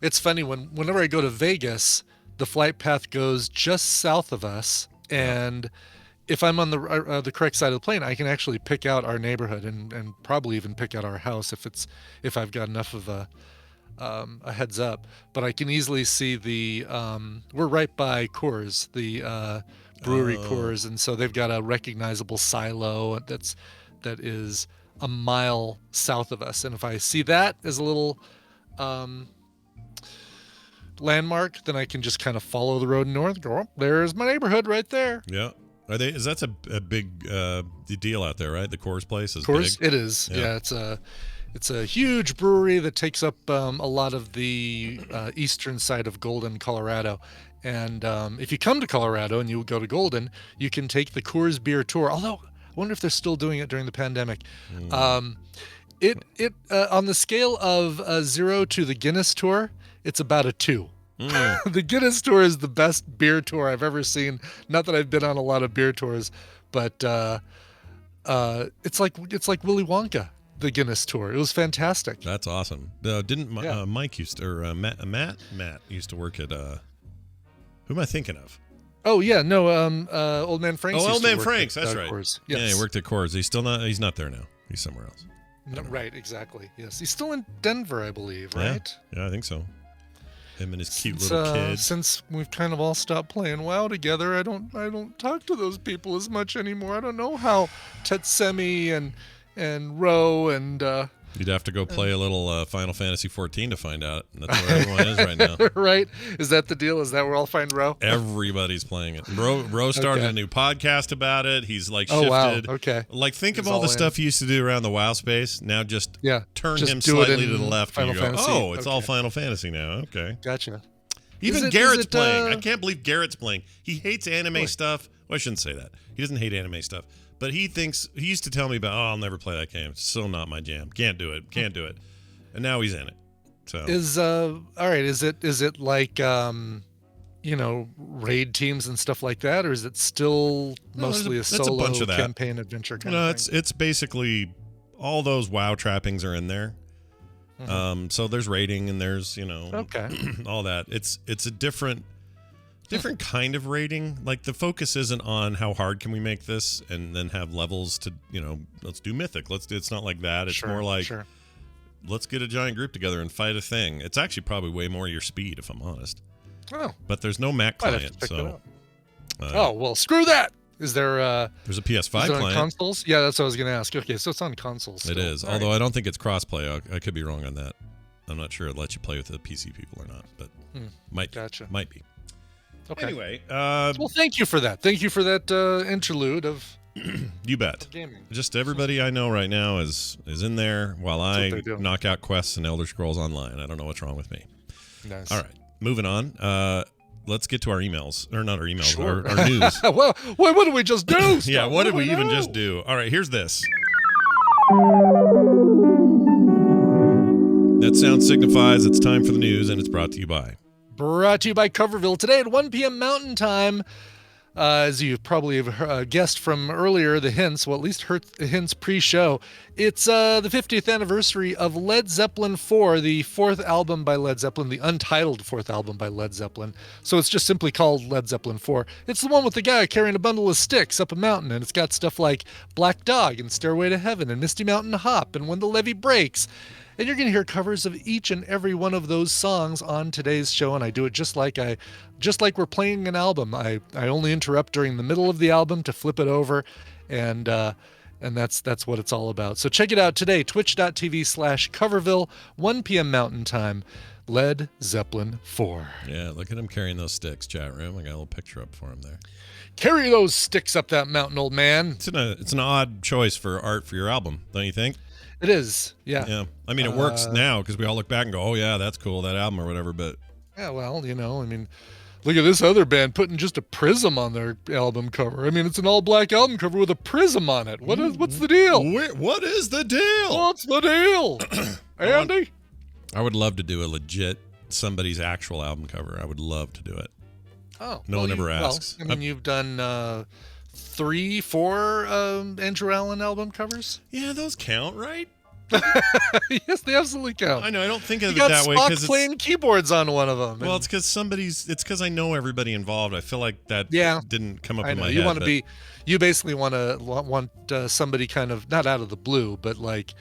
Speaker 5: It's funny whenever I go to Vegas, the flight path goes just south of us, and if I'm on the correct side of the plane, I can actually pick out our neighborhood and probably even pick out our house if I've got enough of a heads up. But I can easily see we're right by Coors, the brewery Coors, and so they've got a recognizable silo that is a mile south of us. And if I see that as a little landmark, then I can just kind of follow the road north and go, oh, there's my neighborhood right there.
Speaker 1: Yeah. That's a big deal out there, right? The Coors place is
Speaker 5: Coors,
Speaker 1: big.
Speaker 5: it is. Yeah, it's a huge brewery that takes up a lot of the eastern side of Golden, Colorado. And if you come to Colorado and you go to Golden, you can take the Coors beer tour. Although I wonder if they're still doing it during the pandemic. It on the scale of 0 to the Guinness tour, it's about a 2. The Guinness tour is the best beer tour I've ever seen. Not that I've been on a lot of beer tours, but it's like Willy Wonka, the Guinness tour. It was fantastic.
Speaker 1: That's awesome. Didn't Mike used to, or Matt used to work at who am I thinking of?
Speaker 5: Oh yeah, no, Old Man Frank's.
Speaker 1: Oh, Old Man Frank's, that's right.
Speaker 5: Coors.
Speaker 1: Yes. Yeah, he worked at Coors. He's not there now. He's somewhere else.
Speaker 5: No, right, exactly. Yes, he's still in Denver, I believe. Right?
Speaker 1: Yeah, I think so. Him and his cute little kids.
Speaker 5: Since we've kind of all stopped playing WoW together, I don't talk to those people as much anymore. I don't know how Tetsemi and Ro and
Speaker 1: you'd have to go play a little Final Fantasy 14 to find out. That's where everyone is right now.
Speaker 5: Right? Is that the deal? Is that where I'll find Ro?
Speaker 1: Everybody's playing it. Ro started a new podcast about it. He's like shifted.
Speaker 5: Oh, wow. Okay.
Speaker 1: Like think of all the stuff he used to do around the WoW space. Now just turn him
Speaker 5: do
Speaker 1: slightly to the left
Speaker 5: Final
Speaker 1: and you go,
Speaker 5: Fantasy.
Speaker 1: oh, it's all Final Fantasy now. Okay.
Speaker 5: Gotcha.
Speaker 1: Even Garrett's playing. I can't believe Garrett's playing. He hates anime stuff. Well, I shouldn't say that. He doesn't hate anime stuff. But he used to tell me about, I'll never play that game. It's still not my jam. Can't do it. And now he's in it. So
Speaker 5: all right. Is it like raid teams and stuff like that, or is it still mostly a solo
Speaker 1: bunch of that.
Speaker 5: campaign adventure kind of thing?
Speaker 1: It's basically all those WoW trappings are in there. Mm-hmm. So there's raiding and there's all that. It's a different kind of rating. Like the focus isn't on how hard can we make this and then have levels to let's do mythic. It's not like that. It's more like let's get a giant group together and fight a thing. It's actually probably way more your speed if I'm honest.
Speaker 5: Oh,
Speaker 1: but there's no Mac client, so
Speaker 5: oh well, screw that. Is there
Speaker 1: there's a PS5 client
Speaker 5: on consoles? Yeah, that's what I was going to ask. Okay, so it's on consoles still.
Speaker 1: It is,
Speaker 5: all
Speaker 1: although
Speaker 5: right.
Speaker 1: I don't think it's crossplay. I could be wrong on that. I'm not sure it lets you play with the PC people or not, but might be.
Speaker 5: Okay.
Speaker 1: Anyway,
Speaker 5: well, thank you for that. Thank you for that interlude of
Speaker 1: you bet.
Speaker 5: Gaming.
Speaker 1: Just everybody I know right now is in there while I knock out quests and Elder Scrolls Online. I don't know what's wrong with me.
Speaker 5: Nice.
Speaker 1: All right, moving on. Let's get to our emails, or not our emails, our news.
Speaker 5: Well, what did we just do?
Speaker 1: Yeah, what did we even just do? All right, here's this. That sound signifies it's time for the news, and it's brought to you by
Speaker 5: Coverville. Today at 1 p.m. Mountain Time, as you probably have guessed from earlier, the hints, well, at least heard the hints pre-show, it's the 50th anniversary of Led Zeppelin 4, the fourth album by Led Zeppelin, the untitled fourth album by Led Zeppelin. So it's just simply called Led Zeppelin 4. It's the one with the guy carrying a bundle of sticks up a mountain, and it's got stuff like Black Dog and Stairway to Heaven and Misty Mountain Hop and When the Levee Breaks. And you're going to hear covers of each and every one of those songs on today's show, and I do it just like we're playing an album. I only interrupt during the middle of the album to flip it over, and that's what it's all about. So check it out today, twitch.tv/Coverville, 1 p.m. Mountain Time, Led Zeppelin 4.
Speaker 1: Yeah, look at him carrying those sticks, chat room. I got a little picture up for him there.
Speaker 5: Carry those sticks up that mountain, old man.
Speaker 1: It's an odd choice for art for your album, don't you think?
Speaker 5: It is, yeah.
Speaker 1: Yeah, I mean, it works now because we all look back and go, oh, yeah, that's cool, that album or whatever, but...
Speaker 5: Yeah, well, I mean, look at this other band putting just a prism on their album cover. I mean, it's an all-black album cover with a prism on it. What's the deal?
Speaker 1: What is the deal?
Speaker 5: What's the deal? Andy?
Speaker 1: I would love to do a legit somebody's actual album cover. I would love to do it.
Speaker 5: Oh.
Speaker 1: No one ever asks.
Speaker 5: Well, I mean, you've done 3, 4 Andrew Allen album covers?
Speaker 1: Yeah, those count, right?
Speaker 5: Yes, they absolutely count.
Speaker 1: I know. I don't think of
Speaker 5: you
Speaker 1: it that way
Speaker 5: because playing keyboards on one of them.
Speaker 1: Well, it's because I know everybody involved. I feel like that didn't come up in my head.
Speaker 5: You want to be, you basically want somebody kind of not out of the blue, but like,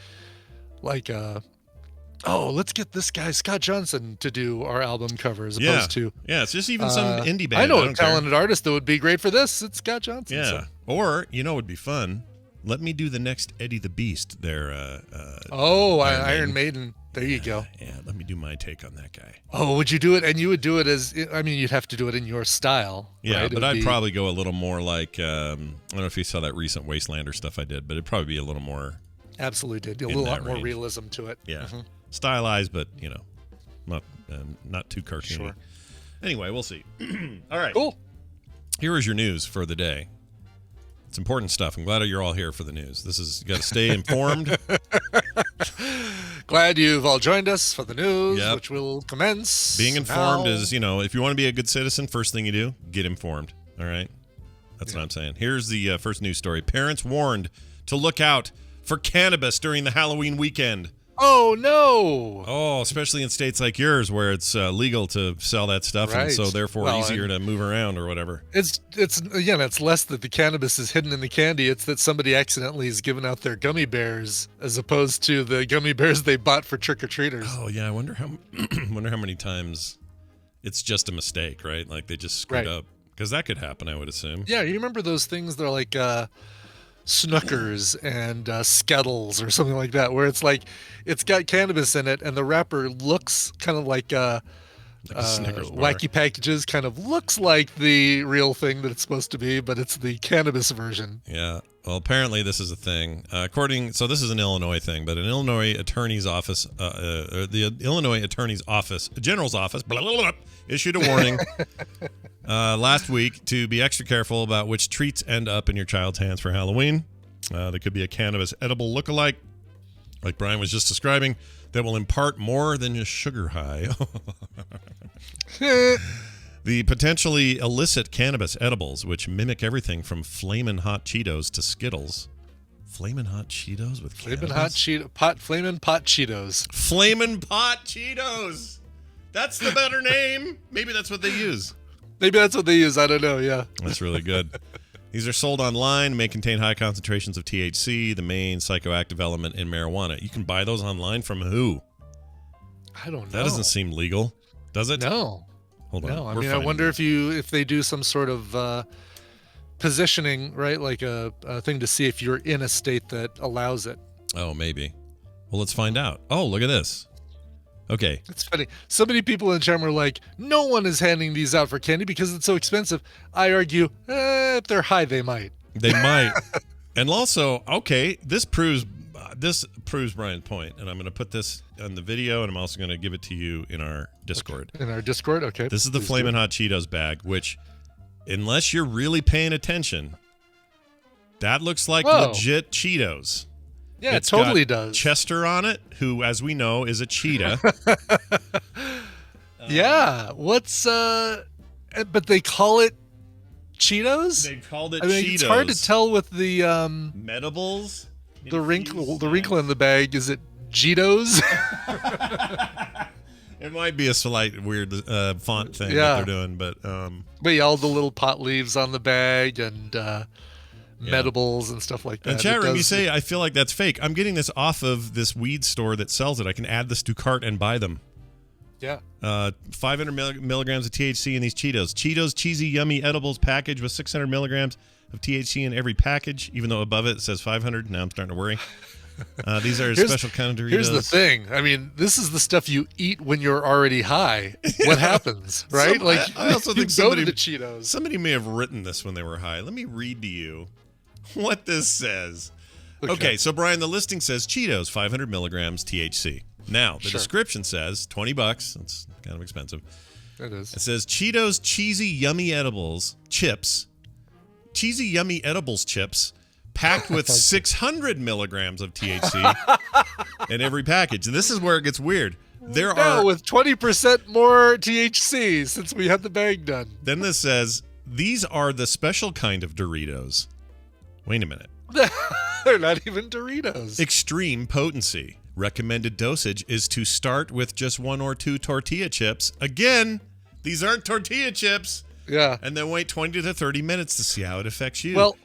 Speaker 5: let's get this guy Scott Johnson to do our album cover as opposed to
Speaker 1: it's just even some indie band.
Speaker 5: I know a talented artist that would be great for this. It's Scott Johnson.
Speaker 1: Yeah,
Speaker 5: so.
Speaker 1: or it would be fun. Let me do the next Eddie the Beast there.
Speaker 5: Iron Maiden. There you go.
Speaker 1: Yeah, let me do my take on that guy.
Speaker 5: Oh, would you do it? And you would do it you'd have to do it in your style.
Speaker 1: Yeah,
Speaker 5: right?
Speaker 1: but I'd probably go a little more like, I don't know if you saw that recent Wastelander stuff I did, but it'd probably be a little more.
Speaker 5: Absolutely did. A little lot more realism to it.
Speaker 1: Yeah. Mm-hmm. Stylized, but, not too cartoony.
Speaker 5: Sure.
Speaker 1: Anyway, we'll see. All right.
Speaker 5: Cool.
Speaker 1: Here is your news for the day. It's important stuff. I'm glad you're all here for the news. You got to stay informed.
Speaker 5: Glad you've all joined us for the news, which will commence.
Speaker 1: Being informed is, if you want to be a good citizen, first thing you do, get informed. All right? That's what I'm saying. Here's the first news story. Parents warned to look out for cannabis during the Halloween weekend.
Speaker 5: Oh, no.
Speaker 1: Oh, especially in states like yours where it's legal to sell that stuff, and so therefore easier to move around or whatever.
Speaker 5: It's less that the cannabis is hidden in the candy. It's that somebody accidentally has given out their gummy bears as opposed to the gummy bears they bought for trick-or-treaters.
Speaker 1: Oh, yeah. I wonder how many times it's just a mistake, right? Like they just screwed up. Because that could happen, I would assume.
Speaker 5: Yeah, you remember those things that are like Snookers and Skittles or something like that, where it's like it's got cannabis in it and the wrapper looks kind of like wacky packages, kind of looks like the real thing that it's supposed to be, but it's the cannabis version.
Speaker 1: Yeah. Well, apparently this is a thing. So this is an Illinois thing, but an Illinois attorney's office, the Illinois attorney's office, general's office, issued a warning last week to be extra careful about which treats end up in your child's hands for Halloween. There could be a cannabis edible lookalike, like Brian was just describing, that will impart more than just sugar high. The potentially illicit cannabis edibles, which mimic everything from Flamin' Hot Cheetos to Skittles. Flamin' Hot Cheetos with cannabis?
Speaker 5: Flamin' Pot Cheetos.
Speaker 1: Flamin' Pot Cheetos! That's the better name. Maybe that's what they use.
Speaker 5: I don't know, yeah.
Speaker 1: That's really good. These are sold online, may contain high concentrations of THC, the main psychoactive element in marijuana. You can buy those online from who?
Speaker 5: I don't know.
Speaker 1: That doesn't seem legal, does it?
Speaker 5: No.
Speaker 1: Hold on.
Speaker 5: No, I wonder if they do some sort of positioning, right? Like a thing to see if you're in a state that allows it.
Speaker 1: Oh, maybe. Well, let's find out. Oh, look at this. Okay.
Speaker 5: It's funny. So many people in chat are like, no one is handing these out for candy because it's so expensive. I argue, if they're high, they might.
Speaker 1: They might. And also, okay, this proves Brian's point, and I'm going to put this on the video, and I'm also going to give it to you in our Discord.
Speaker 5: In our Discord? Okay.
Speaker 1: This is the Flamin' Hot Cheetos bag, which, unless you're really paying attention, that looks like legit Cheetos.
Speaker 5: Yeah, it totally does.
Speaker 1: Chester on it, who, as we know, is a cheetah.
Speaker 5: Yeah. What's but they call it Cheetos?
Speaker 1: They called it Cheetos.
Speaker 5: It's hard to tell with the
Speaker 1: Medibles.
Speaker 5: The wrinkle in the bag. Is it Cheetos?
Speaker 1: It might be a slight weird font thing that they're doing, but
Speaker 5: yeah, all the little pot leaves on the bag and Medibles and stuff like that.
Speaker 1: And chat room, you say, I feel like that's fake. I'm getting this off of this weed store that sells it. I can add this to cart and buy them.
Speaker 5: Yeah.
Speaker 1: 500 milligrams of THC in these Cheetos. Cheetos Cheesy Yummy Edibles package with 600 milligrams of THC in every package, even though above it says 500. Now I'm starting to worry. These are special kind of Doritos.
Speaker 5: Here's the thing. I mean, this is the stuff you eat when you're already high. What happens, right?
Speaker 1: I also think somebody,
Speaker 5: the Cheetos.
Speaker 1: Somebody may have written this when they were high. Let me read to you what this says. Okay, so Brian, the listing says Cheetos, 500 milligrams THC. Now, the description says $20. That's kind of expensive.
Speaker 5: It is.
Speaker 1: It says Cheetos Cheesy Yummy Edibles chips. Cheesy Yummy Edibles chips packed with 600 milligrams of THC in every package. And this is where it gets weird. There are
Speaker 5: with 20% more THC since we had the bag done.
Speaker 1: Then this says, these are the special kind of Doritos. Wait a minute.
Speaker 5: They're not even Doritos.
Speaker 1: Extreme potency. Recommended dosage is to start with just 1 or 2 tortilla chips. Again, these aren't tortilla chips.
Speaker 5: Yeah.
Speaker 1: And then wait 20 to 30 minutes to see how it affects you.
Speaker 5: Well,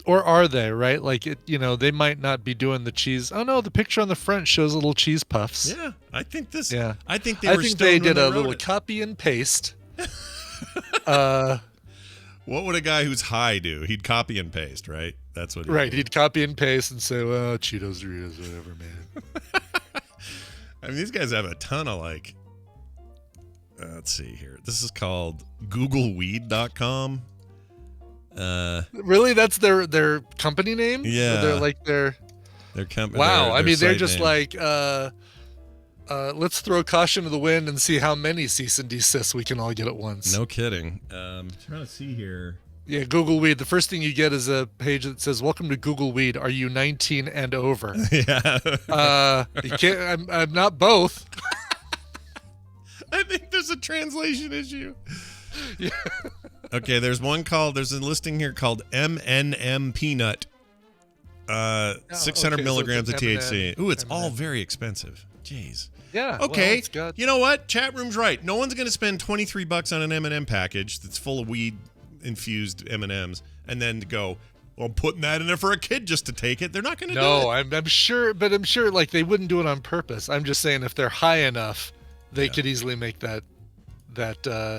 Speaker 5: or are they, right? Like, they might not be doing the cheese. Oh, no, the picture on the front shows little cheese puffs.
Speaker 1: Yeah, I think this.
Speaker 5: Yeah.
Speaker 1: I think
Speaker 5: they did a little copy and paste.
Speaker 1: What would a guy who's high do? He'd copy and paste, right? That's what.
Speaker 5: He'd copy and paste and say, "Well, Cheetos, Doritos, whatever, man."
Speaker 1: I mean, these guys have a ton of let's see here. This is called GoogleWeed.com.
Speaker 5: Really, that's their company name?
Speaker 1: Yeah,
Speaker 5: they're like their
Speaker 1: company.
Speaker 5: Wow, I mean, they're just
Speaker 1: name.
Speaker 5: like, let's throw caution to the wind and see how many cease and desists we can all get at once.
Speaker 1: No kidding. I'm trying to see here.
Speaker 5: Yeah, Google Weed. The first thing you get is a page that says, "Welcome to Google Weed. Are you 19 and over?"
Speaker 1: Yeah.
Speaker 5: You can't. I'm not both.
Speaker 1: I think there's a translation issue.
Speaker 5: Yeah.
Speaker 1: Okay, there's a listing here called M&M Peanut. 600 milligrams of THC. Ooh, it's all very expensive. Jeez.
Speaker 5: Yeah.
Speaker 1: Okay.
Speaker 5: Well,
Speaker 1: you know what? Chat room's right. No one's going to spend $23 on an M&M package that's full of weed-infused M&Ms and then go, well, I'm putting that in there for a kid just to take it. They're not going to do it.
Speaker 5: No, I'm sure, but I'm sure like they wouldn't do it on purpose. I'm just saying if they're high enough, they could easily make that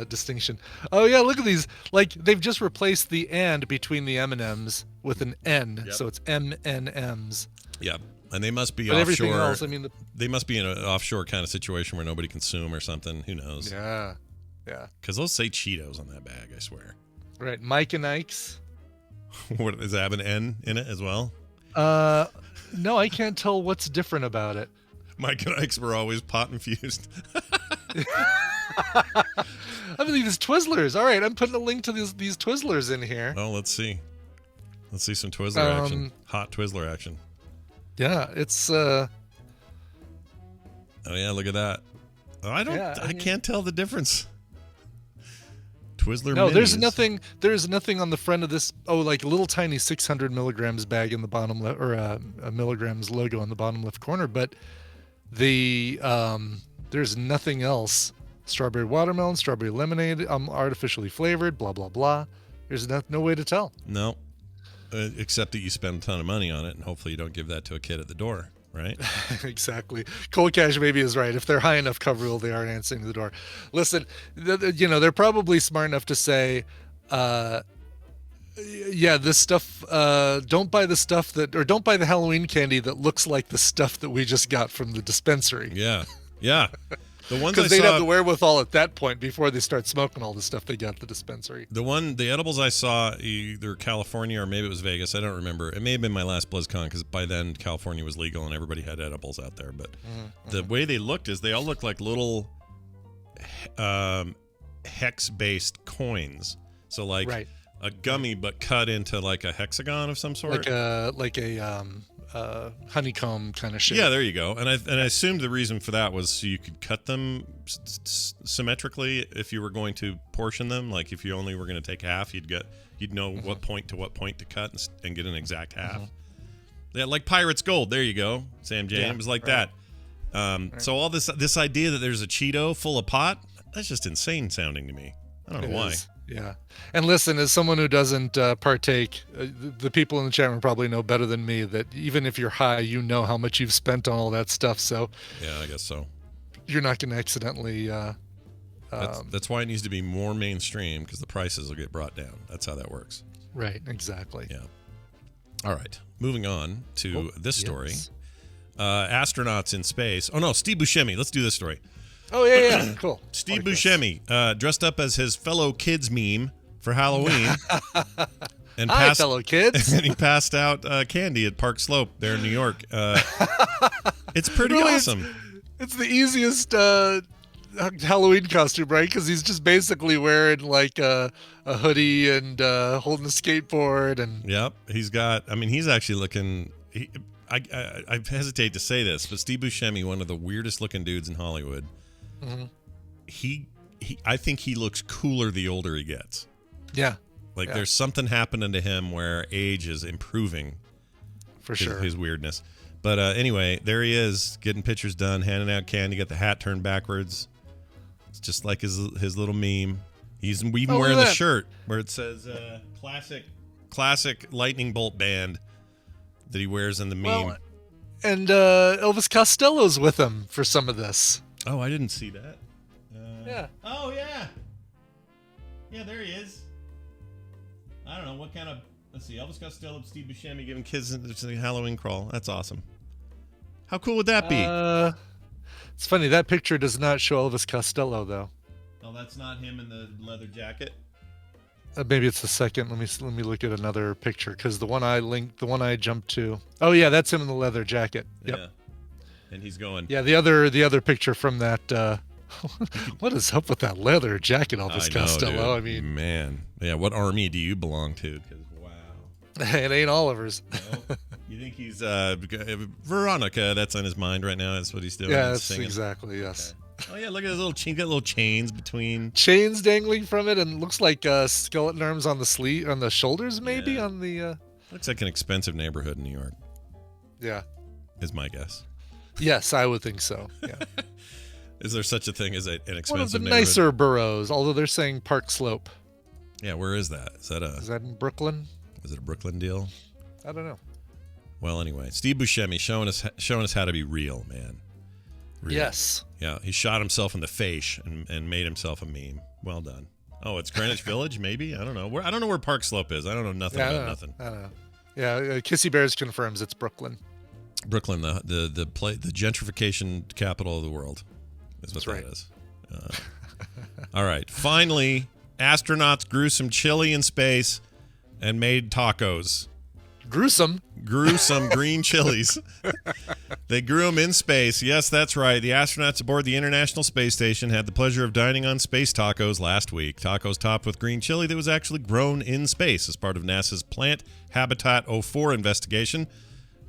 Speaker 5: distinction. Oh yeah, look at these. Like they've just replaced the "and" between the M&Ms with an N, so it's M&Ms.
Speaker 1: Yeah, and they must be
Speaker 5: but
Speaker 1: offshore.
Speaker 5: Everything else, I mean,
Speaker 1: they must be in an offshore kind of situation where nobody can sue them or something. Who knows?
Speaker 5: Yeah.
Speaker 1: Because they'll say Cheetos on that bag, I swear.
Speaker 5: Right, Mike and Ike's.
Speaker 1: What does that have an N in it as well?
Speaker 5: No, I can't tell what's different about it.
Speaker 1: Mike and Ike's were always pot infused.
Speaker 5: I believe these Twizzlers. All right, I'm putting a link to these Twizzlers in here.
Speaker 1: Oh, let's see. Let's see some Twizzler action. Hot Twizzler action.
Speaker 5: Yeah, it's.
Speaker 1: Oh yeah, look at that. Oh, I can't tell the difference. Twizzler.
Speaker 5: No,
Speaker 1: minis.
Speaker 5: There's nothing on the front of this. Oh, like a little tiny 600 milligrams bag in the bottom left, or a milligrams logo on the bottom left corner. But there's nothing else. Strawberry watermelon, strawberry lemonade, artificially flavored, blah blah blah. There's no way to tell.
Speaker 1: No, except that you spend a ton of money on it, and hopefully you don't give that to a kid at the door. Right?
Speaker 5: Exactly. Cold Cash Baby is right. If they're high enough cover rule, they aren't answering the door. Listen, they're probably smart enough to say, this stuff, don't buy the stuff don't buy the Halloween candy that looks like the stuff that we just got from the dispensary.
Speaker 1: Yeah. Yeah. The ones
Speaker 5: because they'd have the wherewithal at that point before they start smoking all the stuff they got at the dispensary.
Speaker 1: The edibles I saw, either California or maybe it was Vegas, I don't remember. It may have been my last BlizzCon because by then California was legal and everybody had edibles out there. But the way they looked is they all looked like little hex-based coins. So like a gummy but cut into like a hexagon of some sort.
Speaker 5: Like a honeycomb kind of shape.
Speaker 1: Yeah, there you go. And I assumed the reason for that was so you could cut them symmetrically if you were going to portion them. Like if you only were going to take half, you'd know what point to cut and get an exact half. Yeah, like Pirate's Gold. There you go, Sam James. It was like that. So all this idea that there's a Cheeto full of pot, that's just insane sounding to me. I don't know why.
Speaker 5: Yeah. And listen, as someone who doesn't partake, the people in the chat room probably know better than me that even if you're high, you know how much you've spent on all that stuff. So
Speaker 1: yeah, I guess so.
Speaker 5: You're not going to accidentally.
Speaker 1: That's why it needs to be more mainstream because the prices will get brought down. That's how that works.
Speaker 5: Right. Exactly.
Speaker 1: Yeah. All right. Moving on to this story. Astronauts in space. Oh, no. Steve Buscemi. Let's do this story.
Speaker 5: Oh, yeah. Cool.
Speaker 1: Steve Buscemi dressed up as his fellow kids meme for Halloween. And
Speaker 5: Hi, fellow kids.
Speaker 1: And he passed out candy at Park Slope there in New York. It's pretty awesome.
Speaker 5: It's the easiest Halloween costume, right? Because he's just basically wearing like a hoodie and holding a skateboard. And
Speaker 1: yep. He's actually looking... I hesitate to say this, but Steve Buscemi, one of the weirdest looking dudes in Hollywood... Mm-hmm. I think he looks cooler the older he gets.
Speaker 5: Yeah.
Speaker 1: There's something happening to him where age is improving.
Speaker 5: for sure.
Speaker 1: His weirdness. But anyway, there he is, getting pictures done, handing out candy, got the hat turned backwards. It's just like his little meme. He's even wearing the shirt where it says classic lightning bolt band that he wears in the meme.
Speaker 5: Well, and Elvis Costello's with him for some of this.
Speaker 1: Oh, I didn't see that.
Speaker 5: Yeah.
Speaker 1: Oh, yeah. Yeah, there he is. I don't know what kind of... Let's see. Elvis Costello, Steve Buscemi giving kids a Halloween crawl. That's awesome. How cool would that be?
Speaker 5: It's funny. That picture does not show Elvis Costello, though.
Speaker 1: Oh, that's not him in the leather jacket?
Speaker 5: Maybe it's the second. Let me look at another picture, because the one I jumped to. Oh, yeah, that's him in the leather jacket. Yep.
Speaker 1: Yeah. And he's going...
Speaker 5: Yeah, the other picture from that... what is up with that leather jacket, Elvis Costello?
Speaker 1: Dude.
Speaker 5: I mean...
Speaker 1: Man. Yeah, what army do you belong to? Because, wow.
Speaker 5: It ain't Oliver's.
Speaker 1: No. You think he's Veronica? That's on his mind right now. That's what he's doing.
Speaker 5: Yeah, that's
Speaker 1: singing.
Speaker 5: Exactly. Yes.
Speaker 1: Okay. Oh yeah, look at his little chain. Got little chains between.
Speaker 5: Chains dangling from it, and looks like skeleton arms on the sleeve, on the shoulders, maybe on the.
Speaker 1: Looks like an expensive neighborhood in New York.
Speaker 5: Yeah.
Speaker 1: Is my guess.
Speaker 5: Yes, I would think so. Yeah.
Speaker 1: Is there such a thing as an expensive
Speaker 5: One of the
Speaker 1: neighborhood?
Speaker 5: nicer boroughs, although they're saying Park Slope.
Speaker 1: Yeah, where is that? Is that
Speaker 5: in Brooklyn?
Speaker 1: Is it a Brooklyn deal?
Speaker 5: I don't know.
Speaker 1: Well, anyway, Steve Buscemi showing us how to be real, man. Real.
Speaker 5: Yes.
Speaker 1: Yeah, he shot himself in the face and made himself a meme. Well done. Oh, it's Greenwich Village, maybe? I don't know. I don't know where Park Slope is. I don't know nothing about nothing.
Speaker 5: I don't know. Yeah, Kissy Bears confirms it's Brooklyn.
Speaker 1: Brooklyn, the gentrification capital of the world, is what that is. All right, finally, astronauts grew some chili in space and made tacos.
Speaker 5: Gruesome
Speaker 1: green chilies. They grew them in space. Yes, that's right. The astronauts aboard the International Space Station had the pleasure of dining on space tacos last week. Tacos topped with green chili that was actually grown in space as part of NASA's Plant Habitat 04 investigation.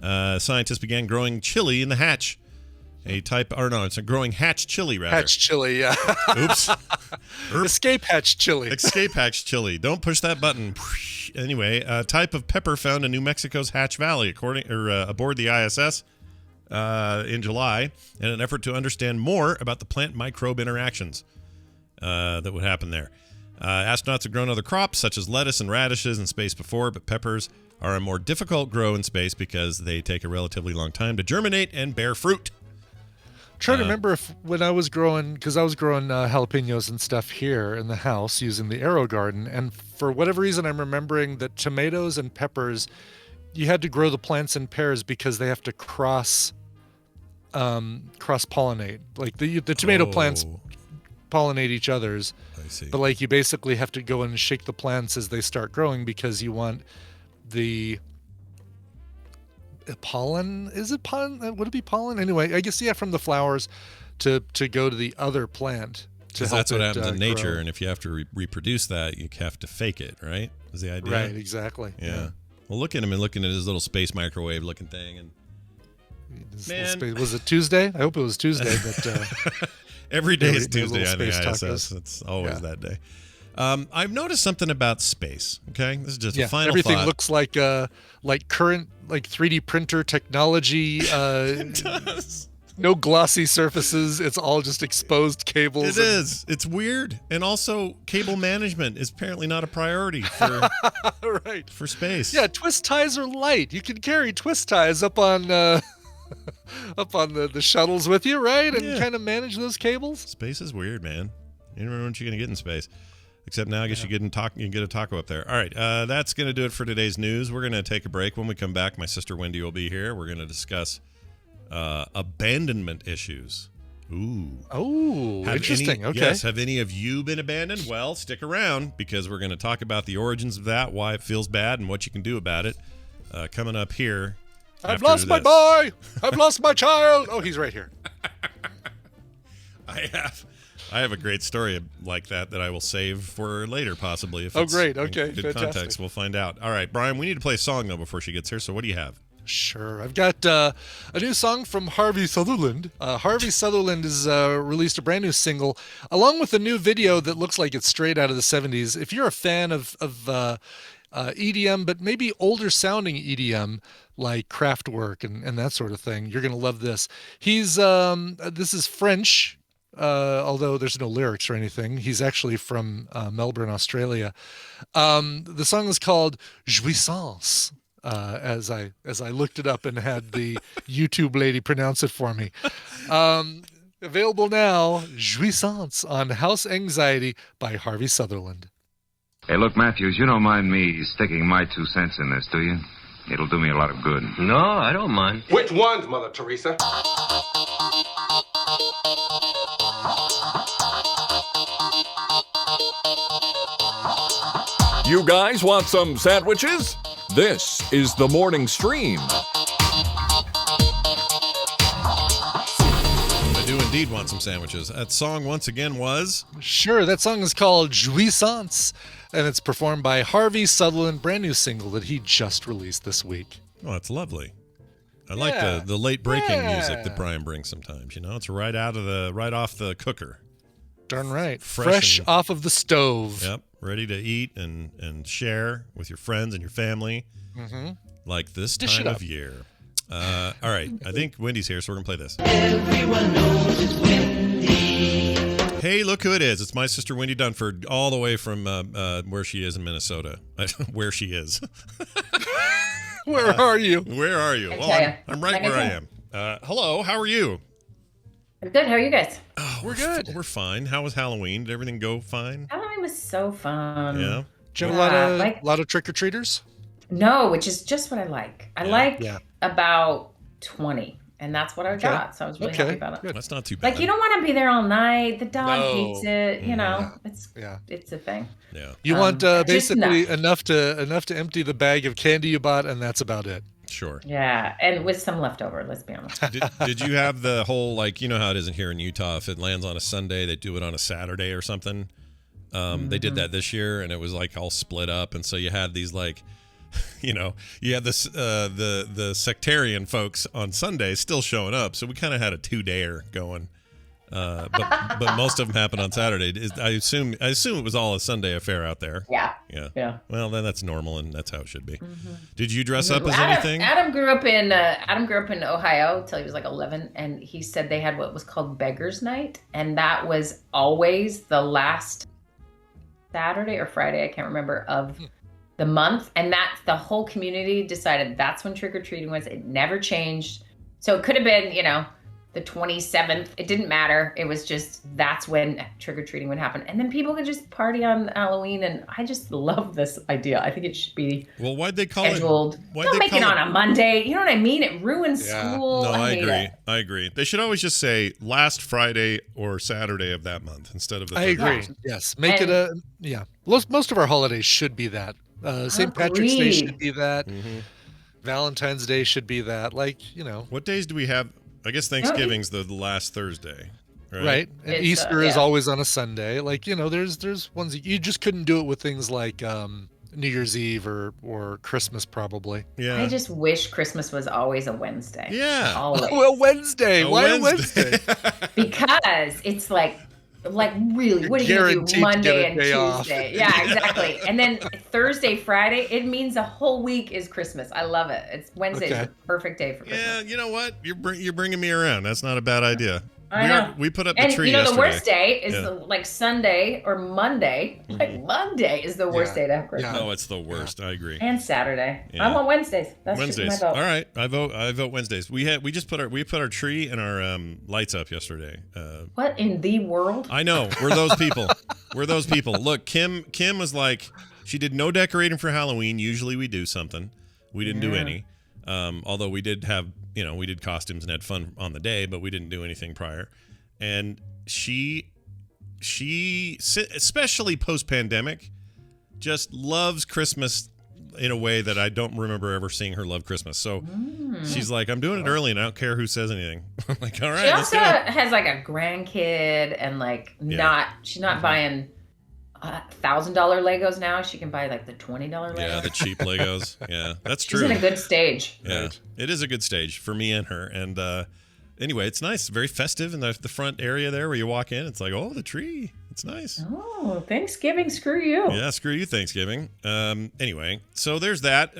Speaker 1: Scientists began growing chili in the Hatch. It's a growing Hatch Chile, rather.
Speaker 5: Hatch Chile, yeah.
Speaker 1: Oops.
Speaker 5: Escape Hatch Chile.
Speaker 1: Escape Hatch Chile. Don't push that button. Anyway, a type of pepper found in New Mexico's Hatch Valley, aboard the ISS in July, in an effort to understand more about the plant microbe interactions that would happen there. Astronauts have grown other crops, such as lettuce and radishes, in space before, but peppers are a more difficult grow in space because they take a relatively long time to germinate and bear fruit.
Speaker 5: Trying to remember when I was growing, because I was growing jalapenos and stuff here in the house using the Aero Garden, and for whatever reason I'm remembering that tomatoes and peppers, you had to grow the plants in pairs because they have to cross pollinate. Like the tomato plants pollinate each other's.
Speaker 1: I see.
Speaker 5: But like you basically have to go in and shake the plants as they start growing because you want the pollen. Is it pollen? Would it be pollen? Anyway, I guess from the flowers to go to the other plant.
Speaker 1: Because that's what happens in nature, grow. And if you have to reproduce that, you have to fake it, right? Is the idea?
Speaker 5: Right, exactly.
Speaker 1: Yeah. Well, look at him and looking at his little space microwave looking thing, and
Speaker 5: was it Tuesday? I hope it was Tuesday. But
Speaker 1: every day is Tuesday on the ISS. It's always that day. I've noticed something about space. Okay, this is just a final
Speaker 5: everything
Speaker 1: thought.
Speaker 5: Looks like current 3D printer technology.
Speaker 1: It does.
Speaker 5: No glossy surfaces. It's all just exposed cables.
Speaker 1: It is. It's weird, and also cable management is apparently not a priority for for space.
Speaker 5: Yeah, twist ties are light. You can carry twist ties up on the shuttles with you, right? And kind of manage those cables.
Speaker 1: Space is weird, man. You never know what you're gonna get in space. Except now, I guess you can get a taco up there. All right, that's going to do it for today's news. We're going to take a break. When we come back, my sister Wendy will be here. We're going to discuss abandonment issues. Ooh.
Speaker 5: Oh, interesting. Okay.
Speaker 1: Yes, have any of you been abandoned? Well, stick around, because we're going to talk about the origins of that, why it feels bad, and what you can do about it. Coming up here.
Speaker 5: I've lost my boy. I've lost my child. Oh, he's right here.
Speaker 1: I have a great story like that I will save for later, possibly. If
Speaker 5: great. Okay.
Speaker 1: Good
Speaker 5: Fantastic.
Speaker 1: Context. We'll find out. All right, Brian, we need to play a song, though, before she gets here. So what do you have?
Speaker 5: Sure. I've got a new song from Harvey Sutherland. Harvey Sutherland has released a brand new single, along with a new video that looks like it's straight out of the 70s. If you're a fan of EDM, but maybe older sounding EDM like Kraftwerk and that sort of thing. You're going to love this. This is French, although there's no lyrics or anything. He's actually from Melbourne, Australia. The song is called Jouissance. As I looked it up and had the YouTube lady pronounce it for me. Available now, Jouissance on House Anxiety by Harvey Sutherland.
Speaker 2: Hey, look, Matthews, you don't mind me sticking my 2 cents in this, do you? It'll do me a lot of good.
Speaker 6: No, I don't mind.
Speaker 7: Which ones, Mother Teresa?
Speaker 4: You guys want some sandwiches? This is the morning stream.
Speaker 1: I do indeed want some sandwiches. That song once again was?
Speaker 5: Sure, that song is called Jouissance, and it's performed by Harvey Sutherland, brand new single that he just released this week.
Speaker 1: Oh, that's lovely. I like the late breaking music that Brian brings sometimes. It's right off the cooker.
Speaker 5: Darn right. Fresh off of the stove.
Speaker 1: Yep. Ready to eat and share with your friends and your family. Mm-hmm. Like this time of year. All right. I think Wendy's here, so we're going to play this. Everyone knows it's Wendy. Hey, look who it is. It's my sister, Wendy Dunnford, all the way from where she is in Minnesota. Where she is.
Speaker 5: Where are you?
Speaker 1: Where are you? Well, I'm right where I am. Hello. How are you?
Speaker 8: I'm good. How are you guys?
Speaker 1: Oh, we're good. We're fine. How was Halloween? Did everything go fine?
Speaker 8: Halloween was so fun.
Speaker 1: Yeah.
Speaker 5: Did you have a lot of trick-or-treaters?
Speaker 8: No, which is just what I like. I like about 20, and that's what I got. So I was really happy about it.
Speaker 1: Good. That's not too bad.
Speaker 8: Like, you don't want to be there all night. The dog hates it. It's a thing.
Speaker 5: Yeah. You want basically enough to empty the bag of candy you bought, and that's about it.
Speaker 1: Sure.
Speaker 8: Yeah, and with some leftover, let's be honest.
Speaker 1: Did you have the whole, like, you know how it isn't here in Utah, if it lands on a Sunday, they do it on a Saturday or something? They did that this year, and it was like all split up, and so you had these like, you had this the sectarian folks on Sunday still showing up, so we kind of had a 2-dayer going. But most of them happened on Saturday. I assume it was all a Sunday affair out there. Yeah. Well, then that's normal, and that's how it should be. Mm-hmm. Did you dress up as anything?
Speaker 8: Adam grew up in Ohio until he was like 11, and he said they had what was called Beggars Night, and that was always the last Saturday or Friday, I can't remember, of the month, and that's the whole community decided that's when trick or treating was. It never changed, so it could have been the 27th. It didn't matter. It was just that's when trick-or-treating would happen. And then people could just party on Halloween, and I just love this idea. I think it should be
Speaker 1: why'd they call
Speaker 8: scheduled. Don't make it on a Monday. You know what I mean? It ruins school.
Speaker 1: No, I agree. They should always just say last Friday or Saturday of that month instead of the
Speaker 5: I agree. Yes. Make it most of our holidays should be that. St. Patrick's Day should be that. Mm-hmm. Valentine's Day should be that.
Speaker 1: What days do we have? I guess Thanksgiving's the last Thursday, right?
Speaker 5: Right. And Easter is always on a Sunday. There's ones that you just couldn't do it with things like New Year's Eve or Christmas probably.
Speaker 1: Yeah.
Speaker 8: I just wish Christmas was always a Wednesday.
Speaker 1: Yeah.
Speaker 8: Always.
Speaker 5: Well, Wednesday. Why a Wednesday?
Speaker 8: Because it's like really, what are you going to do Monday and Tuesday? Off. Yeah, exactly. And then Thursday, Friday, it means a whole week is Christmas. I love it. It's Wednesday's the perfect day for Christmas.
Speaker 1: Yeah, you know what? You're bringing me around. That's not a bad idea.
Speaker 8: I know.
Speaker 1: We put up the tree yesterday.
Speaker 8: The worst day is like Sunday or Monday. Mm-hmm. Like Monday is the worst day to have Christmas.
Speaker 1: No, it's the worst. I agree.
Speaker 8: And Saturday. Yeah. I want Wednesdays. That's Wednesdays. Just my vote.
Speaker 1: All right, I vote Wednesdays. We just put our tree and our lights up yesterday.
Speaker 8: What in the world?
Speaker 1: I know. We're those people. Look, Kim was like, she did no decorating for Halloween. Usually we do something. We didn't do any. Although we did have, we did costumes and had fun on the day, but we didn't do anything prior. And she especially post-pandemic, just loves Christmas in a way that I don't remember ever seeing her love Christmas. So she's like, I'm doing it early and I don't care who says anything. I'm like, all right.
Speaker 8: She also has like a grandkid and she's not buying $1,000 Legos now. She can buy like the $20 Legos.
Speaker 1: Yeah, the cheap Legos. Yeah, that's true.
Speaker 8: She's in a good stage.
Speaker 1: Yeah, it is a good stage for me and her. And anyway, it's nice, very festive in the front area there where you walk in. It's like, oh, the tree. It's nice.
Speaker 8: Oh, Thanksgiving. Screw you.
Speaker 1: Yeah, screw you, Thanksgiving. Anyway, so there's that.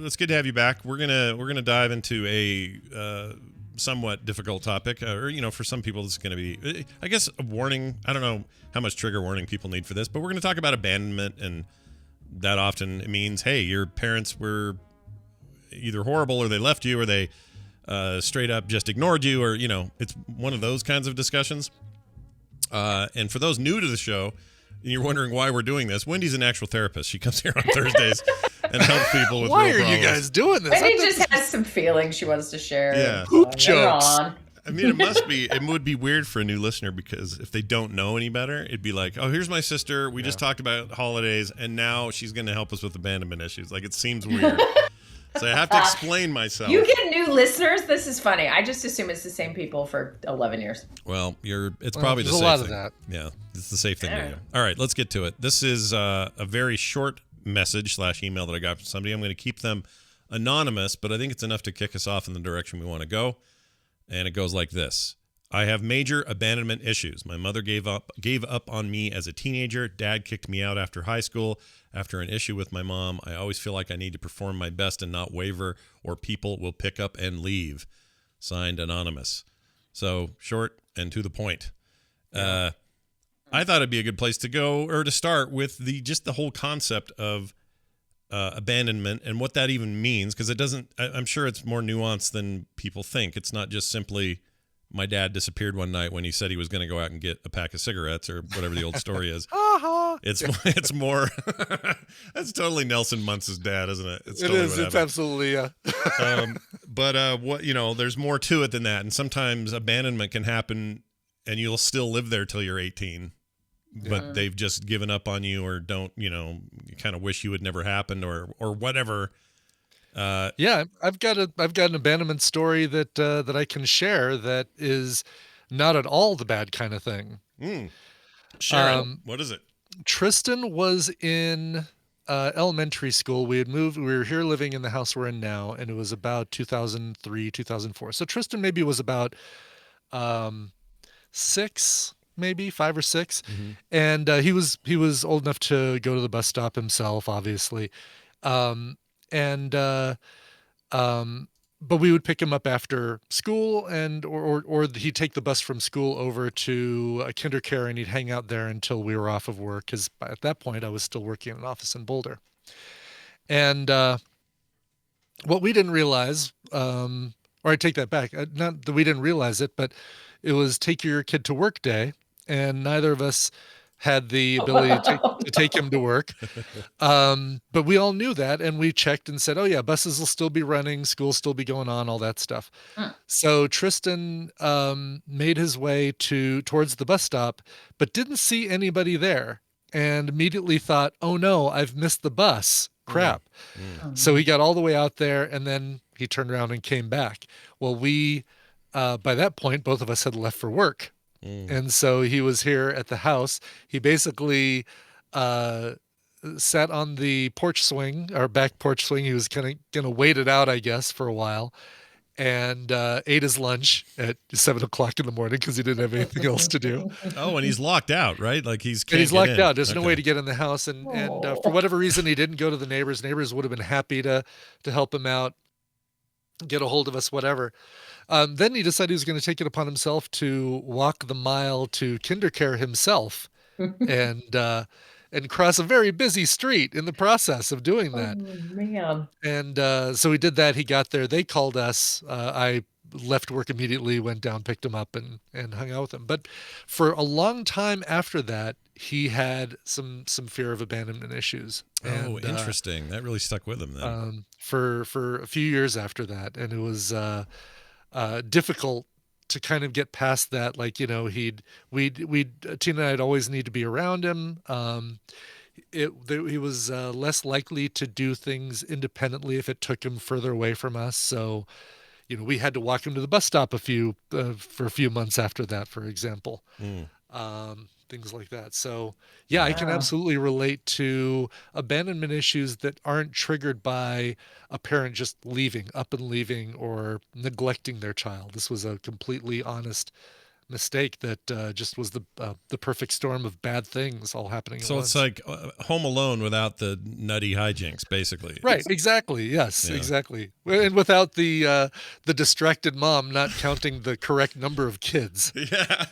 Speaker 1: It's good to have you back. We're gonna dive into a somewhat difficult topic, or for some people, this is gonna be, I guess, a warning. I don't know how much trigger warning people need for this, but we're gonna talk about abandonment, and that often means, hey, your parents were either horrible, or they left you, or they straight up just ignored you, or it's one of those kinds of discussions. And for those new to the show, and you're wondering why we're doing this, Wendy's an actual therapist. She comes here on Thursdays and helps people with
Speaker 5: why
Speaker 1: real problems.
Speaker 5: Why are you guys doing this?
Speaker 8: Wendy just has some feelings she wants to share.
Speaker 1: Yeah.
Speaker 5: Poop jokes.
Speaker 1: I mean, it would be weird for a new listener, because if they don't know any better, it'd be like, oh, here's my sister. We just talked about holidays, and now she's going to help us with abandonment issues. Like, it seems weird. So I have to explain myself.
Speaker 8: You get new listeners. This is funny. I just assume it's the same people for 11 years.
Speaker 1: Well, it's probably the safe
Speaker 5: thing. There's a lot
Speaker 1: of
Speaker 5: that.
Speaker 1: Yeah, it's the safe thing to do. All right, let's get to it. This is a very short message/email that I got from somebody. I'm going to keep them anonymous, but I think it's enough to kick us off in the direction we want to go. And it goes like this. I have major abandonment issues. My mother gave up on me as a teenager. Dad kicked me out after high school. After an issue with my mom, I always feel like I need to perform my best and not waver, or people will pick up and leave. Signed, Anonymous. So short and to the point. I thought it'd be a good place to go, or to start with the whole concept of abandonment and what that even means, because I'm sure it's more nuanced than people think. It's not just simply, my dad disappeared one night when he said he was going to go out and get a pack of cigarettes, or whatever the old story is. It's more. That's totally Nelson Muntz's dad, isn't it? It's totally
Speaker 5: It's absolutely.
Speaker 1: But there's more to it than that, and sometimes abandonment can happen, and you'll still live there till you're 18, but they've just given up on you, or don't. You kind of wish you had never happened, or whatever.
Speaker 5: I've got an abandonment story that I can share that is not at all the bad kind of thing.
Speaker 1: Share it. What is it?
Speaker 5: Tristan was in elementary school. We were here living in the house we're in now, and it was about 2003, 2004. So Tristan maybe was about 6, maybe 5 or 6. Mm-hmm. And he was old enough to go to the bus stop himself, obviously. But we would pick him up after school, and or he'd take the bus from school over to a kinder care, and he'd hang out there until we were off of work, because at that point I was still working in an office in Boulder. And what we didn't realize, or I take that back, not that we didn't realize it, but it was take your kid to work day, and neither of us had the ability to take him to work. But we all knew that, and we checked and said, oh yeah, buses will still be running, school still be going on, all that stuff. So Tristan made his way towards the bus stop, but didn't see anybody there, and immediately thought, oh no, I've missed the bus. Crap. So he got all the way out there, and then he turned around and came back. Well, we, by that point, both of us had left for work. And so he was here at the house. He basically sat on the porch swing, or back porch swing. He was kind of going to wait it out, I guess, for a while, and ate his lunch at 7 o'clock in the morning, because he didn't have anything else to do.
Speaker 1: Oh, and he's locked out, right? Like he's
Speaker 5: locked out. There's no way to get in the house. And for whatever reason, he didn't go to the neighbors. Neighbors would have been happy to help him out, get a hold of us, whatever. Then he decided he was going to take it upon himself to walk the mile to kinder care himself, and cross a very busy street in the process of doing that.
Speaker 8: Oh, man.
Speaker 5: And so he did that. He got there. They called us. I left work immediately, went down, picked him up, and hung out with him. But for a long time after that, he had some fear of abandonment issues.
Speaker 1: Oh, interesting. That really stuck with him then.
Speaker 5: For a few years after that, and it was difficult to kind of get past that. Like, Tina and I'd always need to be around him. He was less likely to do things independently if it took him further away from us. So, we had to walk him to the bus stop for a few months after that, for example. Things like that. So yeah, I can absolutely relate to abandonment issues that aren't triggered by a parent just leaving or neglecting their child. This was a completely honest mistake that just was the perfect storm of bad things all happening at once.
Speaker 1: It's like Home Alone without the nutty hijinks, basically.
Speaker 5: Right, exactly. Yes, exactly. And without the distracted mom not counting the correct number of kids.
Speaker 1: Yeah.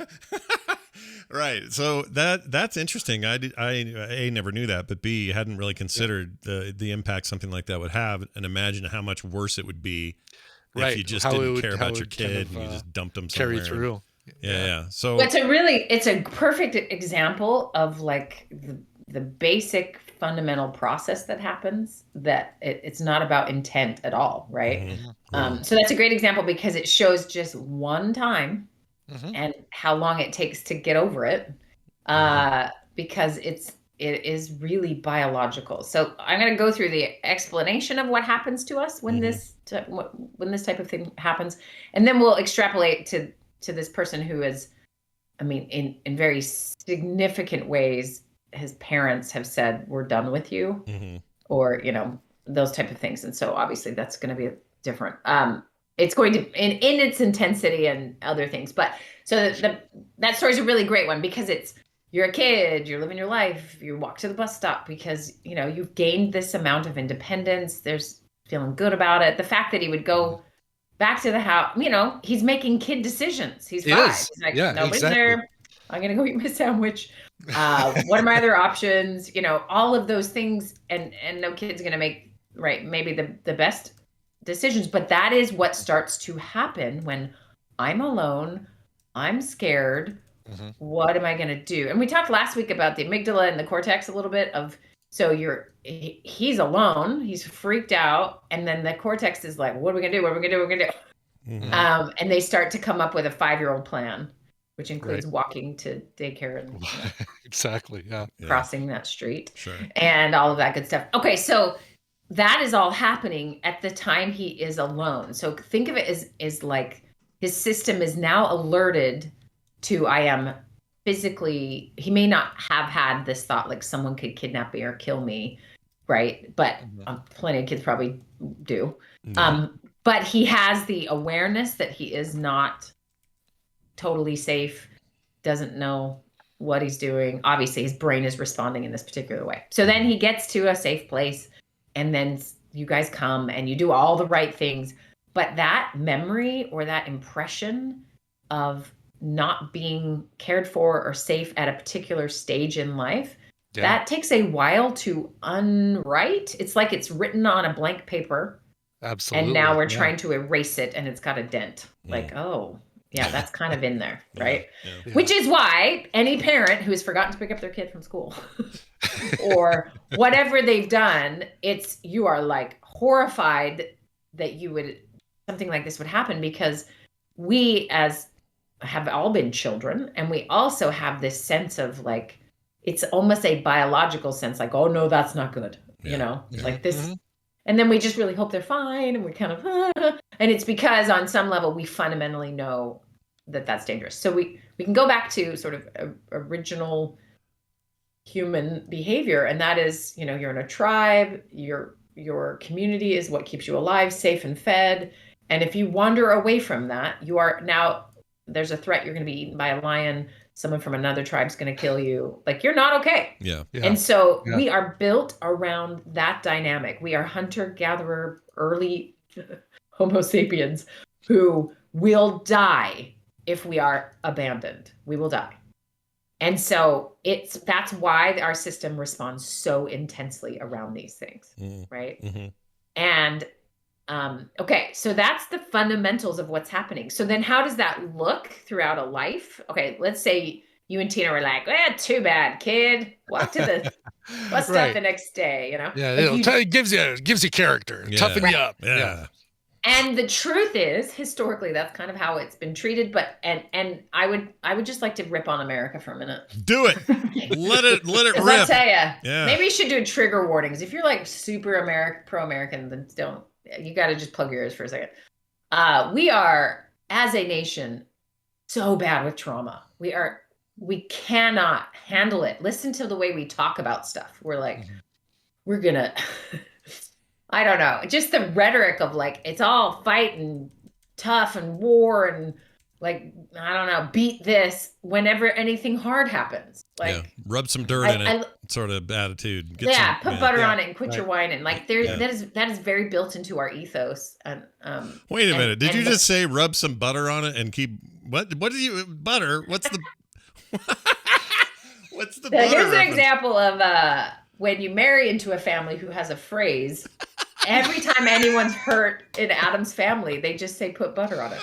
Speaker 1: Right. So that's interesting. I A, never knew that, but B, hadn't really considered the impact something like that would have, and imagine how much worse it would be if you just didn't care about your kid and you just dumped them somewhere.
Speaker 5: Carry through.
Speaker 1: Yeah. So
Speaker 8: it's a perfect example of like the basic fundamental process that happens, that it's not about intent at all, right? Mm-hmm. So that's a great example because it shows just one time and how long it takes to get over it, because it is really biological. So I'm going to go through the explanation of what happens to us when this type of thing happens, and then we'll extrapolate to this person who is, I mean, in very significant ways, his parents have said, we're done with you, or, those type of things. And so obviously that's going to be different. It's going to, in its intensity and other things. But so that story is a really great one because you're a kid, you're living your life, you walk to the bus stop because, you've gained this amount of independence. There's feeling good about it. The fact that he would go back to the house, he's making kid decisions. He's 5. He's like, nobody's there. I'm going to go eat my sandwich. What are my other options? All of those things. And no kid's going to make, maybe the best decisions. But that is what starts to happen when I'm alone, I'm scared. What am I going to do? And we talked last week about the amygdala and the cortex a little bit so he's alone, he's freaked out. And then the cortex is like, what are we going to do? What are we going to do? What are we going to do? And they start to come up with a 5-year-old plan, which includes walking to daycare and
Speaker 5: exactly.
Speaker 8: Crossing that street and all of that good stuff. Okay. So that is all happening at the time he is alone. So think of it as like his system is now alerted to, I am physically, he may not have had this thought like someone could kidnap me or kill me, right? But plenty of kids probably do. But he has the awareness that he is not totally safe, doesn't know what he's doing. Obviously, his brain is responding in this particular way. So then he gets to a safe place, and then you guys come and you do all the right things. But that memory or that impression of not being cared for or safe at a particular stage in life, that takes a while to unwrite. It's like it's written on a blank paper.
Speaker 5: Absolutely.
Speaker 8: And now we're trying to erase it and it's got a dent. Like, oh, yeah, that's kind of in there, right? Yeah. Which is why any parent who has forgotten to pick up their kid from school or whatever they've done, you are like horrified that something like this would happen, because we have all been children, and we also have this sense of like, it's almost a biological sense, like, oh no, that's not good. Like this. And then we just really hope they're fine. And we kind of, and it's because on some level we fundamentally know that that's dangerous. So we can go back to sort of original human behavior. And that is, you're in a tribe, your community is what keeps you alive, safe and fed. And if you wander away from that, there's a threat. You're going to be eaten by a lion. Someone from another tribe's going to kill you. Like, you're not okay.
Speaker 1: Yeah.
Speaker 8: And so we are built around that dynamic. We are hunter-gatherer, early Homo sapiens who will die if we are abandoned. We will die. And so that's why our system responds so intensely around these things, right? And okay, so that's the fundamentals of what's happening. So then how does that look throughout a life? Okay, let's say you and Tina were like, too bad, kid. Walk to the bus stop the next day,
Speaker 5: Yeah, it gives you character, toughen you up.
Speaker 1: Yeah.
Speaker 8: And the truth is, historically, that's kind of how it's been treated. But and I would just like to rip on America for a minute.
Speaker 1: Do it. Let it rip.
Speaker 8: I'll tell you, maybe you should do trigger warnings. If you're like super pro-American, then don't. You got to just plug your ears for a second. We are, as a nation, so bad with trauma. We cannot handle it. Listen to the way we talk about stuff. We're like, we're gonna, I don't know, just the rhetoric of like, it's all fight and tough and war and like, I don't know, beat this whenever anything hard happens. Like,
Speaker 1: rub some dirt in it, sort of attitude.
Speaker 8: Put butter on it and quit your whining. Like, that is very built into our ethos. And
Speaker 1: wait a minute, did you just say rub some butter on it and keep what? What do you butter? What's the what's the? Butter
Speaker 8: here's
Speaker 1: reference?
Speaker 8: an example of when you marry into a family who has a phrase. Every time anyone's hurt in Adam's family, they just say put butter on it.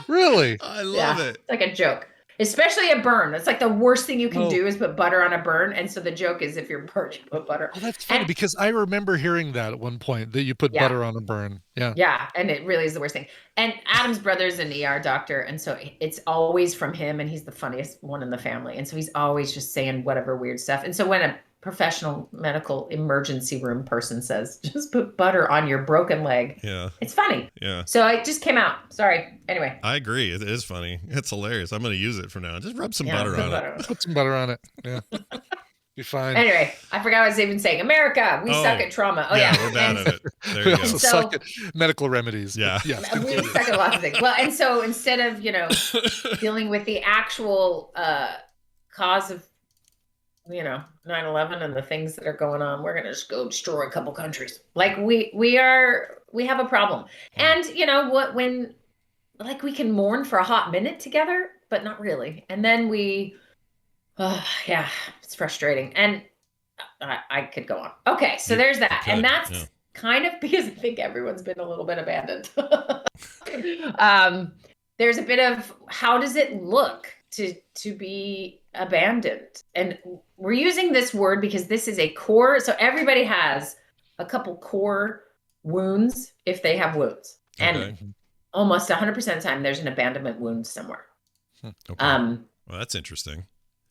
Speaker 5: Really?
Speaker 1: I love it.
Speaker 8: It's like a joke. Especially a burn. It's like the worst thing you can do is put butter on a burn. And so the joke is if you're burnt, you put butter.
Speaker 5: Oh, that's funny because I remember hearing that at one point, that you put butter on a burn. Yeah.
Speaker 8: Yeah. And it really is the worst thing. And Adam's brother's an ER doctor. And so it's always from him. And he's the funniest one in the family. And so he's always just saying whatever weird stuff. And so when a professional medical emergency room person says, just put butter on your broken leg.
Speaker 1: Yeah.
Speaker 8: It's funny.
Speaker 1: Yeah.
Speaker 8: So it just came out. Sorry. Anyway.
Speaker 1: I agree. It is funny. It's hilarious. I'm going to use it from now on. Just rub some butter on it.
Speaker 5: Put some butter on it. Yeah. Be fine.
Speaker 8: Anyway, I forgot what I was even saying. America, we suck at trauma. Oh, yeah.
Speaker 1: We're bad at it. There
Speaker 5: we
Speaker 1: you
Speaker 5: also
Speaker 1: go.
Speaker 5: suck at medical remedies.
Speaker 1: Yeah.
Speaker 8: We suck at lots of things. Well, and so instead of, dealing with the actual cause of 9/11 and the things that are going on, we're gonna just go destroy a couple countries. Like we have a problem. And when we can mourn for a hot minute together, but not really. And then it's frustrating. And I could go on. Okay, so there's that. And that's kind of because I think everyone's been a little bit abandoned. There's a bit of how does it look to be abandoned? And we're using this word because this is a core. So everybody has a couple core wounds if they have wounds. Okay. And almost 100% of the time there's an abandonment wound somewhere.
Speaker 1: Okay. Well, that's interesting.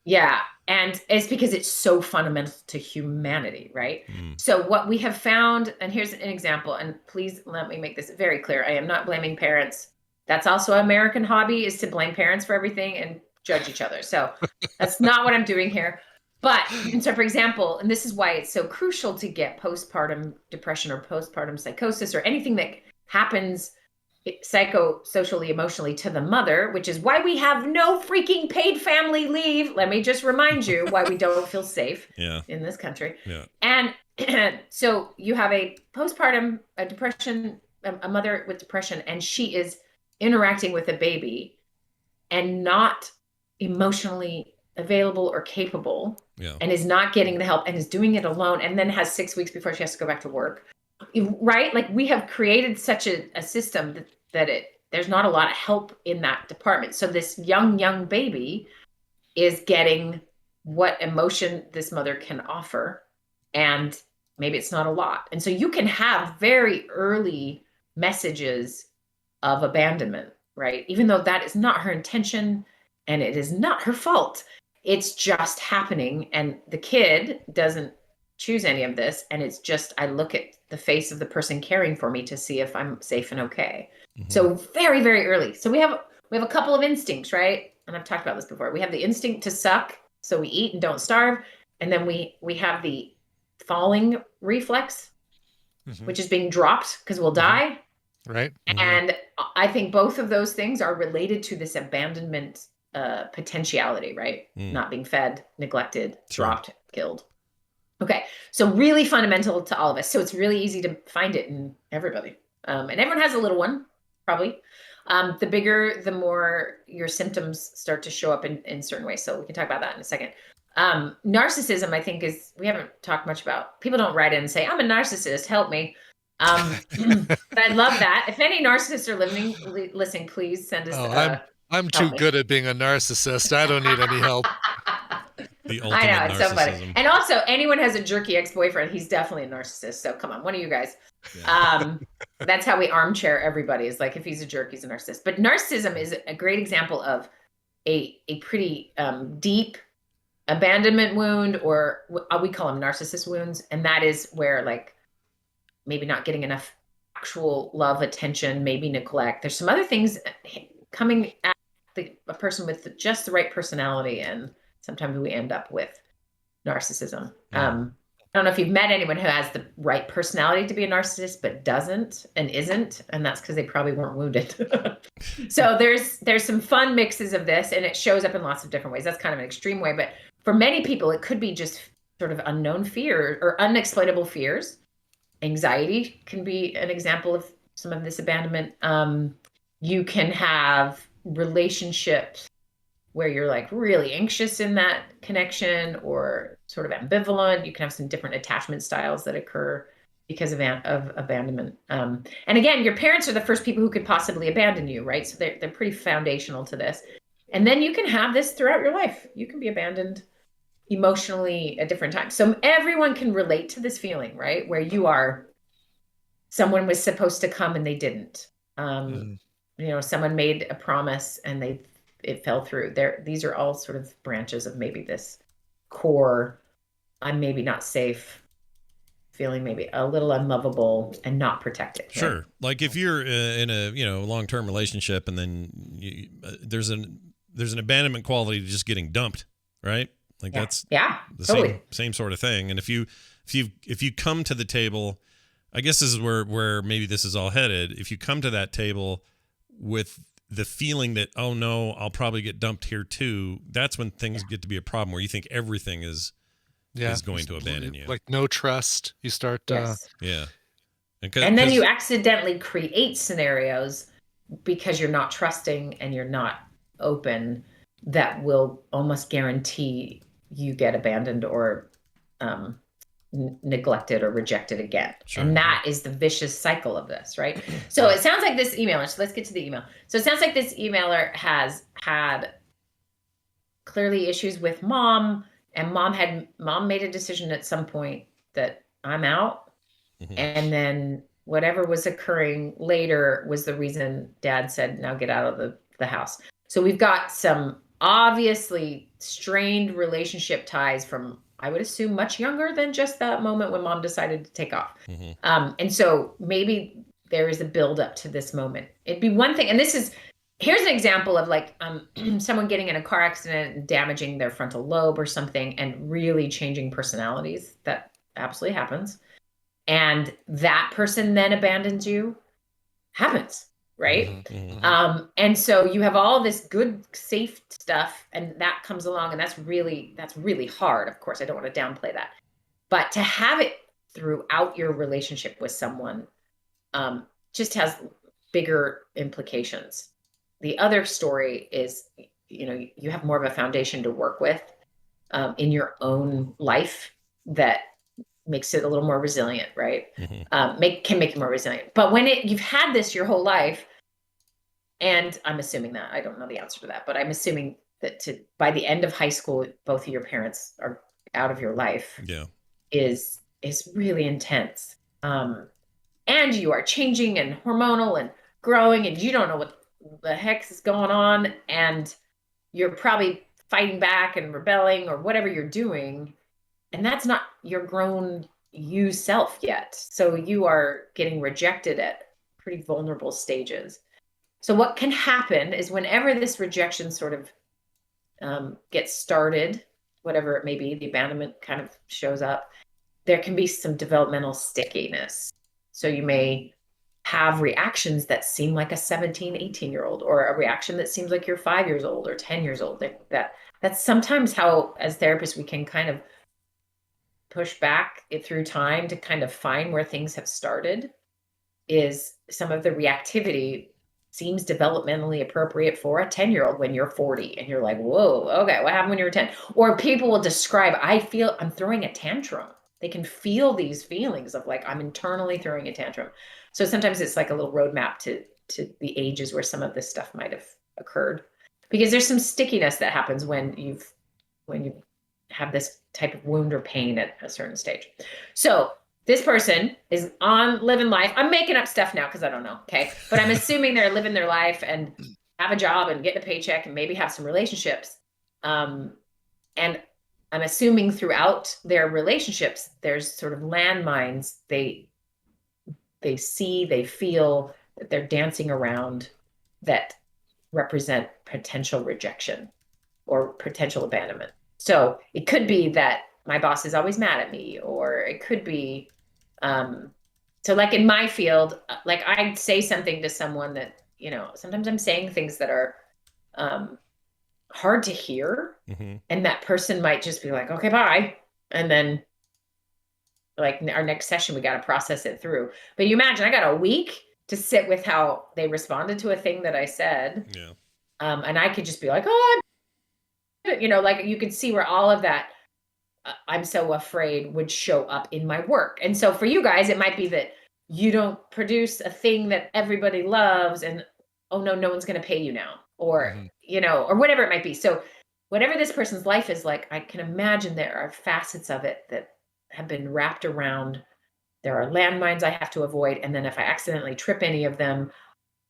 Speaker 8: Yeah. And it's because it's so fundamental to humanity, right? So what we have found, and here's an example, and please let me make this very clear. I am not blaming parents. That's also an American hobby, is to blame parents for everything and judge each other. So that's not what I'm doing here. And so for example, and this is why it's so crucial to get postpartum depression or postpartum psychosis or anything that happens psychosocially, emotionally to the mother, which is why we have no freaking paid family leave. Let me just remind you why we don't feel safe in this country. Yeah. And so you have a postpartum depression, a mother with depression, and she is interacting with a baby and not emotionally available or capable and is not getting the help and is doing it alone and then has 6 weeks before she has to go back to work. Right? Like we have created such a system that there's not a lot of help in that department. So this young baby is getting what emotion this mother can offer. And maybe it's not a lot. And so you can have very early messages of abandonment, right? Even though that is not her intention and it is not her fault. It's just happening. And the kid doesn't choose any of this. And it's just, I look at the face of the person caring for me to see if I'm safe and okay. Mm-hmm. So very, very early. So we have a couple of instincts, right? And I've talked about this before. We have the instinct to suck. So we eat and don't starve. And then we have the falling reflex, which is being dropped because we'll die.
Speaker 5: Right.
Speaker 8: And I think both of those things are related to this abandonment potentiality, right? Not being fed, neglected, dropped, killed. Okay. So really fundamental to all of us. So it's really easy to find it in everybody. And everyone has a little one, probably. The bigger, the more your symptoms start to show up in certain ways. So we can talk about that in a second. Narcissism, I think, we haven't talked much about. People don't write in and say, I'm a narcissist, help me. But I love that. If any narcissists are listening, please send us.
Speaker 5: I'm too good at being a narcissist. I don't need any help.
Speaker 1: The ultimate I know, it's so funny.
Speaker 8: And also, anyone has a jerky ex-boyfriend, he's definitely a narcissist. So come on, one of you guys. Yeah. That's how we armchair everybody, is like, if he's a jerk, he's a narcissist. But narcissism is a great example of a pretty deep abandonment wound, or we call them narcissist wounds. And that is where, like, maybe not getting enough actual love, attention, maybe neglect. There's some other things coming at a person with just the right personality, and sometimes we end up with narcissism. I don't know if you've met anyone who has the right personality to be a narcissist, but doesn't and isn't. And that's because they probably weren't wounded. So there's some fun mixes of this, and it shows up in lots of different ways. That's kind of an extreme way. But for many people, it could be just sort of unknown fear or unexplainable fears. Anxiety can be an example of some of this abandonment. You can have relationships where you're like really anxious in that connection or sort of ambivalent. You can have some different attachment styles that occur because of abandonment. And again, your parents are the first people who could possibly abandon you, right? So they're pretty foundational to this. And then you can have this throughout your life. You can be abandoned emotionally at different times. So everyone can relate to this feeling, right? Where someone was supposed to come and they didn't. Someone made a promise and it fell through. These are all sort of branches of maybe this core, I'm maybe not safe, feeling maybe a little unlovable and not protected. Right?
Speaker 1: Sure. Like if you're in a long-term relationship and then there's an abandonment quality to just getting dumped, right? Like that's the same sort of thing. And if you come to the table, I guess this is where maybe this is all headed. If you come to that table with the feeling that, oh no, I'll probably get dumped here too, that's when things get to be a problem, where you think everything is going to abandon you.
Speaker 5: Like no trust. You start
Speaker 1: yeah.
Speaker 8: And then you accidentally create scenarios because you're not trusting and you're not open that will almost guarantee you get abandoned or neglected or rejected again. Sure. And that is the vicious cycle of this, right? So it sounds like this emailer, so let's get to the email. So it sounds like this emailer has had clearly issues with mom, and mom made a decision at some point that I'm out. Mm-hmm. And then whatever was occurring later was the reason dad said, now get out of the house. So we've got some obviously strained relationship ties from, I would assume, much younger than just that moment when mom decided to take off. Mm-hmm. And so maybe there is a build up to this moment. It'd be one thing. And here's an example of like someone getting in a car accident and damaging their frontal lobe or something and really changing personalities. That absolutely happens. And that person then abandons you. Happens. Right. Mm-hmm. And so you have all this good, safe stuff, and that comes along, and that's really hard. Of course, I don't want to downplay that, but to have it throughout your relationship with someone just has bigger implications. The other story is, you have more of a foundation to work with in your own life that makes it a little more resilient, right? Mm-hmm. Can make you more resilient. But when you've had this your whole life, and I'm assuming that, I don't know the answer to that, but I'm assuming that by the end of high school, both of your parents are out of your life. Yeah, is really intense. And you are changing and hormonal and growing, and you don't know what the heck is going on, and you're probably fighting back and rebelling or whatever you're doing. And that's not your grown you self yet. So you are getting rejected at pretty vulnerable stages. So what can happen is whenever this rejection sort of gets started, whatever it may be, the abandonment kind of shows up, there can be some developmental stickiness. So you may have reactions that seem like a 17, 18-year-old, or a reaction that seems like you're 5 years old or 10 years old. That's sometimes how, as therapists, we can kind of push back it through time to kind of find where things have started. Is some of the reactivity seems developmentally appropriate for a 10-year-old when you're 40, and you're like, whoa, okay, what happened when you were 10? Or people will describe, I'm throwing a tantrum. They can feel these feelings of like, I'm internally throwing a tantrum. So sometimes it's like a little roadmap to the ages where some of this stuff might have occurred, because there's some stickiness that happens when you have this type of wound or pain at a certain stage. So this person is living life. I'm making up stuff now because I don't know. Okay. But I'm assuming they're living their life and have a job and getting a paycheck and maybe have some relationships. And I'm assuming throughout their relationships, there's sort of landmines. They feel that they're dancing around that represent potential rejection or potential abandonment. So it could be that my boss is always mad at me, or it could be, so like in my field, like I say something to someone that, you know, sometimes I'm saying things that are hard to hear, and that person might just be like, okay, bye. And then like our next session, we got to process it through. But you imagine I got a week to sit with how they responded to a thing that I said.
Speaker 1: Yeah.
Speaker 8: And I could just be like, oh, you know, like you could see where all of that I'm so afraid would show up in my work. And so for you guys, it might be that you don't produce a thing that everybody loves and, oh no, no one's going to pay you now, or, you know, or whatever it might be. So whatever this person's life is like, I can imagine there are facets of it that have been wrapped around. There are landmines I have to avoid. And then if I accidentally trip any of them,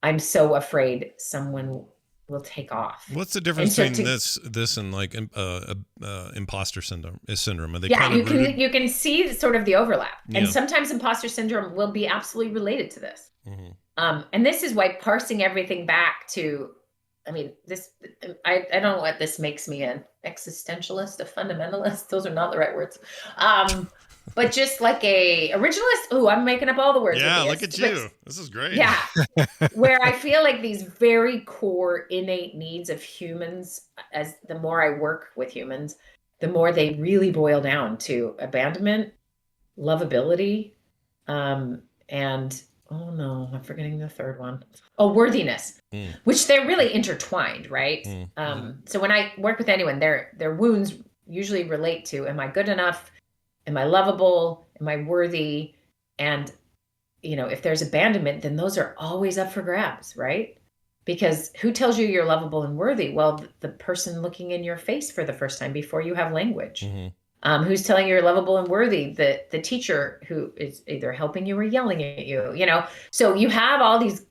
Speaker 8: I'm so afraid someone will take off.
Speaker 1: What's the difference between this and like imposter syndrome? Are they kind of rooted?
Speaker 8: You can see sort of the overlap, and sometimes imposter syndrome will be absolutely related to this. And this is why parsing everything back to, I mean, this I don't know what this makes me, an existentialist, a fundamentalist. Those are not the right words. But just like a originalist. Ooh, I'm making up all the words.
Speaker 1: Yeah, look at you. This is great.
Speaker 8: Yeah. Where I feel like these very core innate needs of humans, as the more I work with humans, the more they really boil down to abandonment, lovability, and oh no, I'm forgetting the third one. Oh, worthiness, which they're really intertwined, right? So when I work with anyone, their wounds usually relate to, am I good enough? Am I lovable? Am I worthy? And, you know, if there's abandonment, then those are always up for grabs, right? Because who tells you you're lovable and worthy? Well, the person looking in your face for the first time before you have language. Who's telling you you're lovable and worthy? The teacher who is either helping you or yelling at you, you know? So you have all these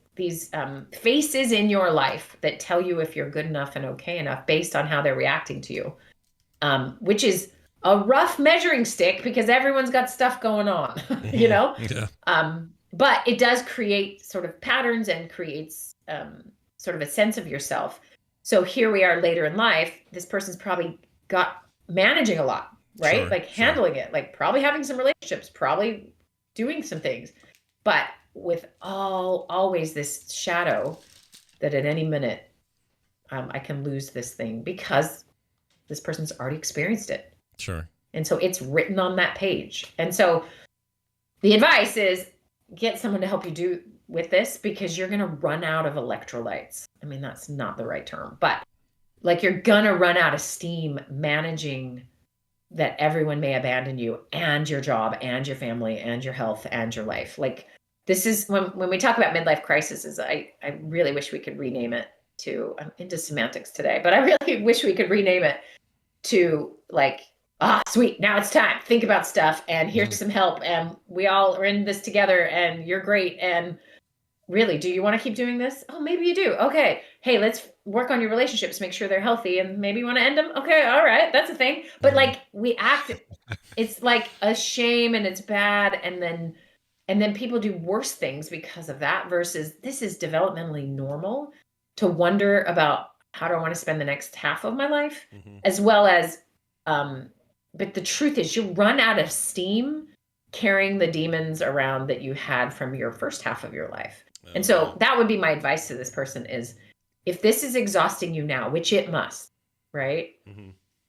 Speaker 8: faces in your life that tell you if you're good enough and okay enough based on how they're reacting to you, which is a rough measuring stick because everyone's got stuff going on, you know? But it does create sort of patterns and creates sort of a sense of yourself. So here we are later in life, this person's probably got managing a lot, right?
Speaker 1: Sure,
Speaker 8: like handling it, like probably having some relationships, probably doing some things, but with always this shadow that at any minute I can lose this thing because this person's already experienced it.
Speaker 1: Sure.
Speaker 8: And so it's written on that page. And so the advice is get someone to help you do with this because you're going to run out of electrolytes. I mean, that's not the right term, but like you're going to run out of steam managing that everyone may abandon you and your job and your family and your health and your life. Like this is when we talk about midlife crises, I really wish we could rename it to, I'm into semantics today, but I really wish we could rename it to like, sweet. Now it's time. Think about stuff and here's some help. And we all are in this together and you're great. And really, do you want to keep doing this? Oh, maybe you do. Okay. Hey, let's work on your relationships. Make sure they're healthy and maybe you want to end them. Okay. All right. That's a thing. But like we act, it's like a shame and it's bad. And then people do worse things because of that versus this is developmentally normal to wonder about how do I want to spend the next half of my life as well as, but the truth is you run out of steam carrying the demons around that you had from your first half of your life. And so that would be my advice to this person is if this is exhausting you now, which it must, right?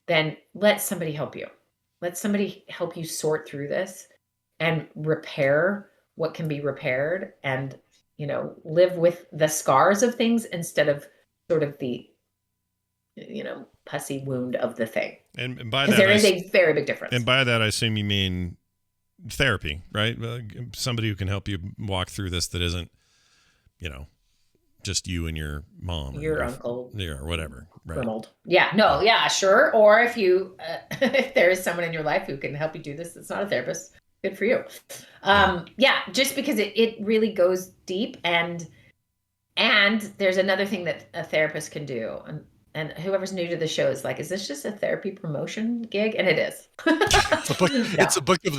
Speaker 8: Then let somebody help you. Let somebody help you sort through this and repair what can be repaired and, you know, live with the scars of things instead of sort of the, you know, pussy wound of the thing.
Speaker 1: And by that,
Speaker 8: there is a very big difference.
Speaker 1: And by that, I assume you mean therapy, right? Somebody who can help you walk through this that isn't, you know, just you and your mom, or
Speaker 8: your uncle,
Speaker 1: or whatever. Right?
Speaker 8: Yeah, no, yeah, sure. Or if you, if there is someone in your life who can help you do this, that's not a therapist. Good for you. Yeah, just because it really goes deep, and there's another thing that a therapist can do, and whoever's new to the show is like, is this just a therapy promotion gig? And it is.
Speaker 5: It's a book of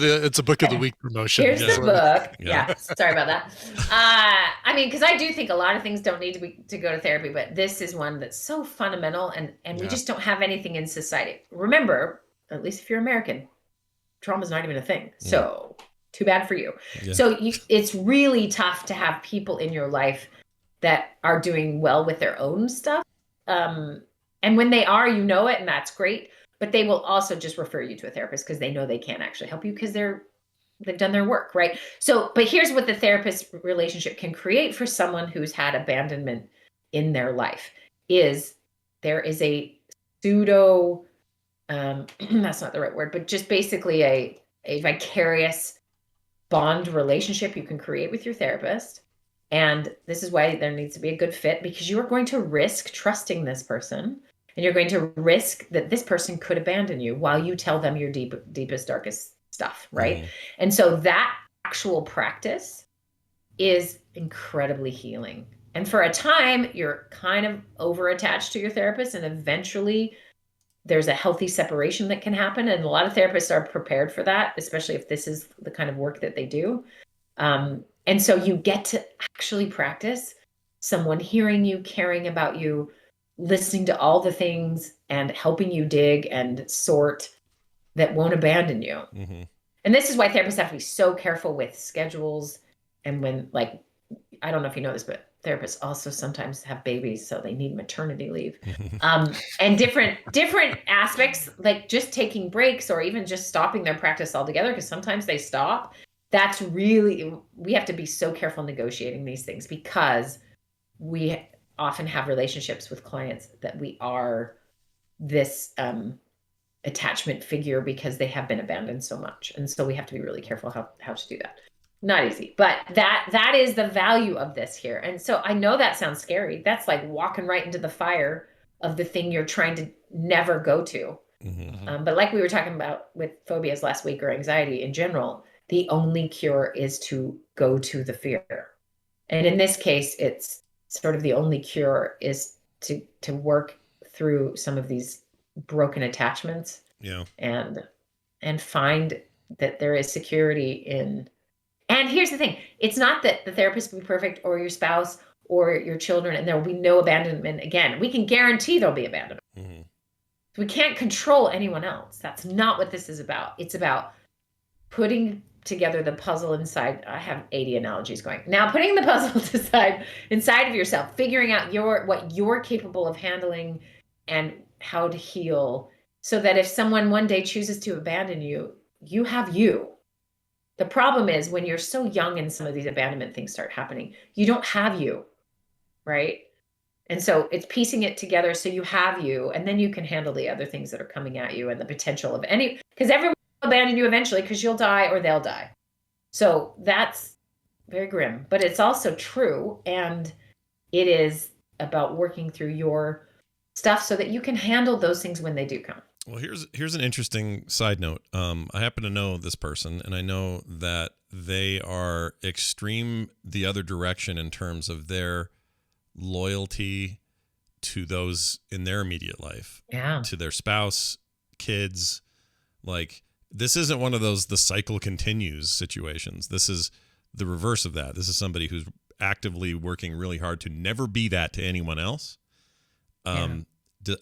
Speaker 5: the week promotion.
Speaker 8: Here's the book. Yeah. Sorry about that. I mean, because I do think a lot of things don't need to go to therapy, but this is one that's so fundamental, and we just don't have anything in society. Remember, at least if you're American, trauma's not even a thing. So too bad for you.
Speaker 1: Yeah.
Speaker 8: So it's really tough to have people in your life that are doing well with their own stuff. And when they are, you know it, and that's great. But they will also just refer you to a therapist because they know they can't actually help you because they've done their work, right? So, but here's what the therapist relationship can create for someone who's had abandonment in their life is there is a pseudo, that's not the right word, but just basically a vicarious bond relationship you can create with your therapist. And this is why there needs to be a good fit, because you are going to risk trusting this person, and you're going to risk that this person could abandon you while you tell them your deepest, darkest stuff, right? And so that actual practice is incredibly healing. And for a time, you're kind of over-attached to your therapist, and eventually there's a healthy separation that can happen. And a lot of therapists are prepared for that, especially if this is the kind of work that they do. And so you get to actually practice someone hearing you, caring about you, listening to all the things and helping you dig and sort that won't abandon you. And this is why therapists have to be so careful with schedules. And when, like, I don't know if you know this, but therapists also sometimes have babies, so they need maternity leave. And different aspects, like just taking breaks or even just stopping their practice altogether, because sometimes they stop. That's really, we have to be so careful negotiating these things, because we often have relationships with clients that we are this attachment figure because they have been abandoned so much. And so we have to be really careful how to do that. Not easy, but that is the value of this here. And so I know that sounds scary. That's like walking right into the fire of the thing you're trying to never go to. But like we were talking about with phobias last week, or anxiety in general, the only cure is to go to the fear. And in this case, it's sort of the only cure is to work through some of these broken attachments. And find that there is security in. And here's the thing. It's not that the therapist will be perfect, or your spouse or your children, and there will be no abandonment again. We can guarantee there'll be abandonment. We can't control anyone else. That's not what this is about. It's about putting together the puzzle inside. I have 80 analogies going. Now putting the puzzle inside of yourself, figuring out what you're capable of handling and how to heal, so that if someone one day chooses to abandon you, you have you. The problem is when you're so young and some of these abandonment things start happening, you don't have you, right? And so it's piecing it together so you have you, and then you can handle the other things that are coming at you and the potential of because everyone will abandon you eventually, because you'll die or they'll die. So that's very grim, but it's also true. And it is about working through your stuff so that you can handle those things when they do come.
Speaker 1: Well, here's an interesting side note. I happen to know this person, and I know that they are extreme the other direction in terms of their loyalty to those in their immediate life, to their spouse, kids. Like, this isn't one of those the cycle continues situations. This is the reverse of that. This is somebody who's actively working really hard to never be that to anyone else.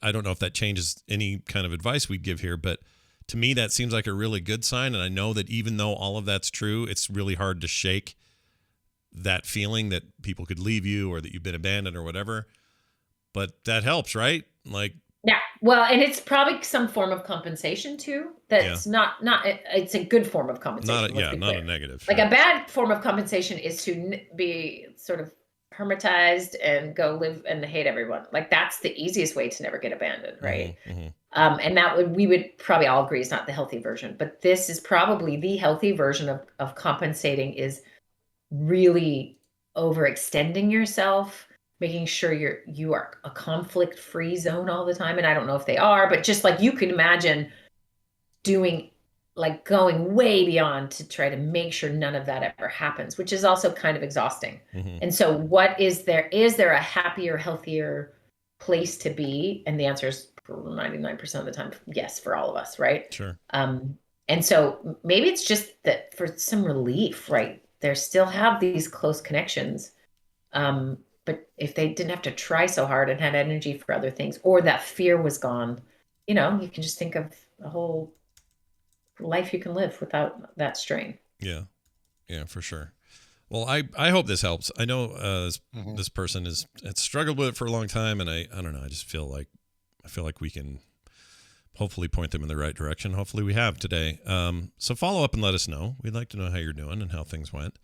Speaker 1: I don't know if that changes any kind of advice we'd give here, but to me, that seems like a really good sign. And I know that even though all of that's true, it's really hard to shake that feeling that people could leave you or that you've been abandoned or whatever. But that helps, right? Like,
Speaker 8: yeah. Well, and it's probably some form of compensation too. That's not it's a good form of compensation.
Speaker 1: Not a negative.
Speaker 8: Like a bad form of compensation is to be sort of hermetized and go live and hate everyone. Like, that's the easiest way to never get abandoned, right? And we would probably all agree is not the healthy version, but this is probably the healthy version of compensating, is really overextending yourself, making sure you are a conflict-free zone all the time. And I don't know if they are, but just like you can imagine going way beyond to try to make sure none of that ever happens, which is also kind of exhausting. And so what is there a happier, healthier place to be? And the answer is 99% of the time, yes, for all of us, right?
Speaker 1: Sure.
Speaker 8: And so maybe it's just that for some relief, right? They still have these close connections. But if they didn't have to try so hard and had energy for other things, or that fear was gone, you can just think of a whole life you can live without that strain.
Speaker 1: Yeah, for sure. Well, I hope this helps. I know this person has struggled with it for a long time, and I don't know. I just feel like we can hopefully point them in the right direction. Hopefully we have today. So follow up and let us know. We'd like to know how you're doing and how things went.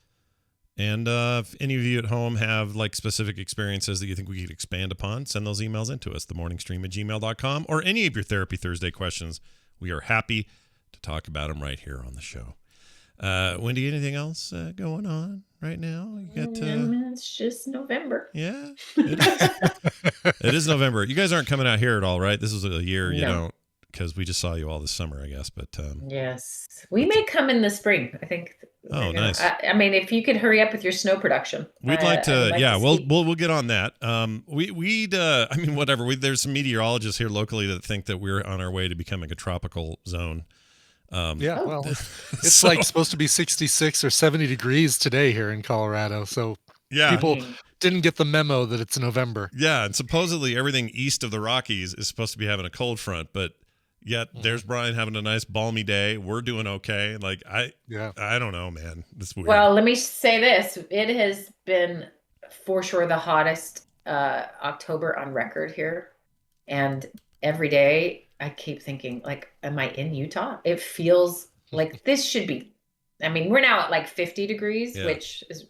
Speaker 1: And if any of you at home have like specific experiences that you think we could expand upon, send those emails into us, themorningstream@gmail.com, or any of your Therapy Thursday questions. We are happy to talk about them right here on the show. Wendy, anything else going on right now? You got
Speaker 8: it's just November.
Speaker 1: Yeah, it is. It is November. You guys aren't coming out here at all, right? This is a year you don't, because we just saw you all this summer, I guess. But
Speaker 8: yes, we may come in the spring, I think.
Speaker 1: Oh, nice.
Speaker 8: I mean, if you could hurry up with your snow production,
Speaker 1: we'd like to. We'll get on that. We'd I mean, whatever. There's some meteorologists here locally that think that we're on our way to becoming a tropical zone.
Speaker 5: Well, it's like supposed to be 66 or 70 degrees today here in Colorado. So people didn't get the memo that it's November.
Speaker 1: Yeah, and supposedly everything east of the Rockies is supposed to be having a cold front, but yet there's Brian having a nice balmy day. We're doing okay. Like I don't know, man. It's weird.
Speaker 8: Well, let me say this: it has been for sure the hottest October on record here, and every day I keep thinking, like, am I in Utah? It feels like this should be. I mean, we're now at like 50 degrees, which is.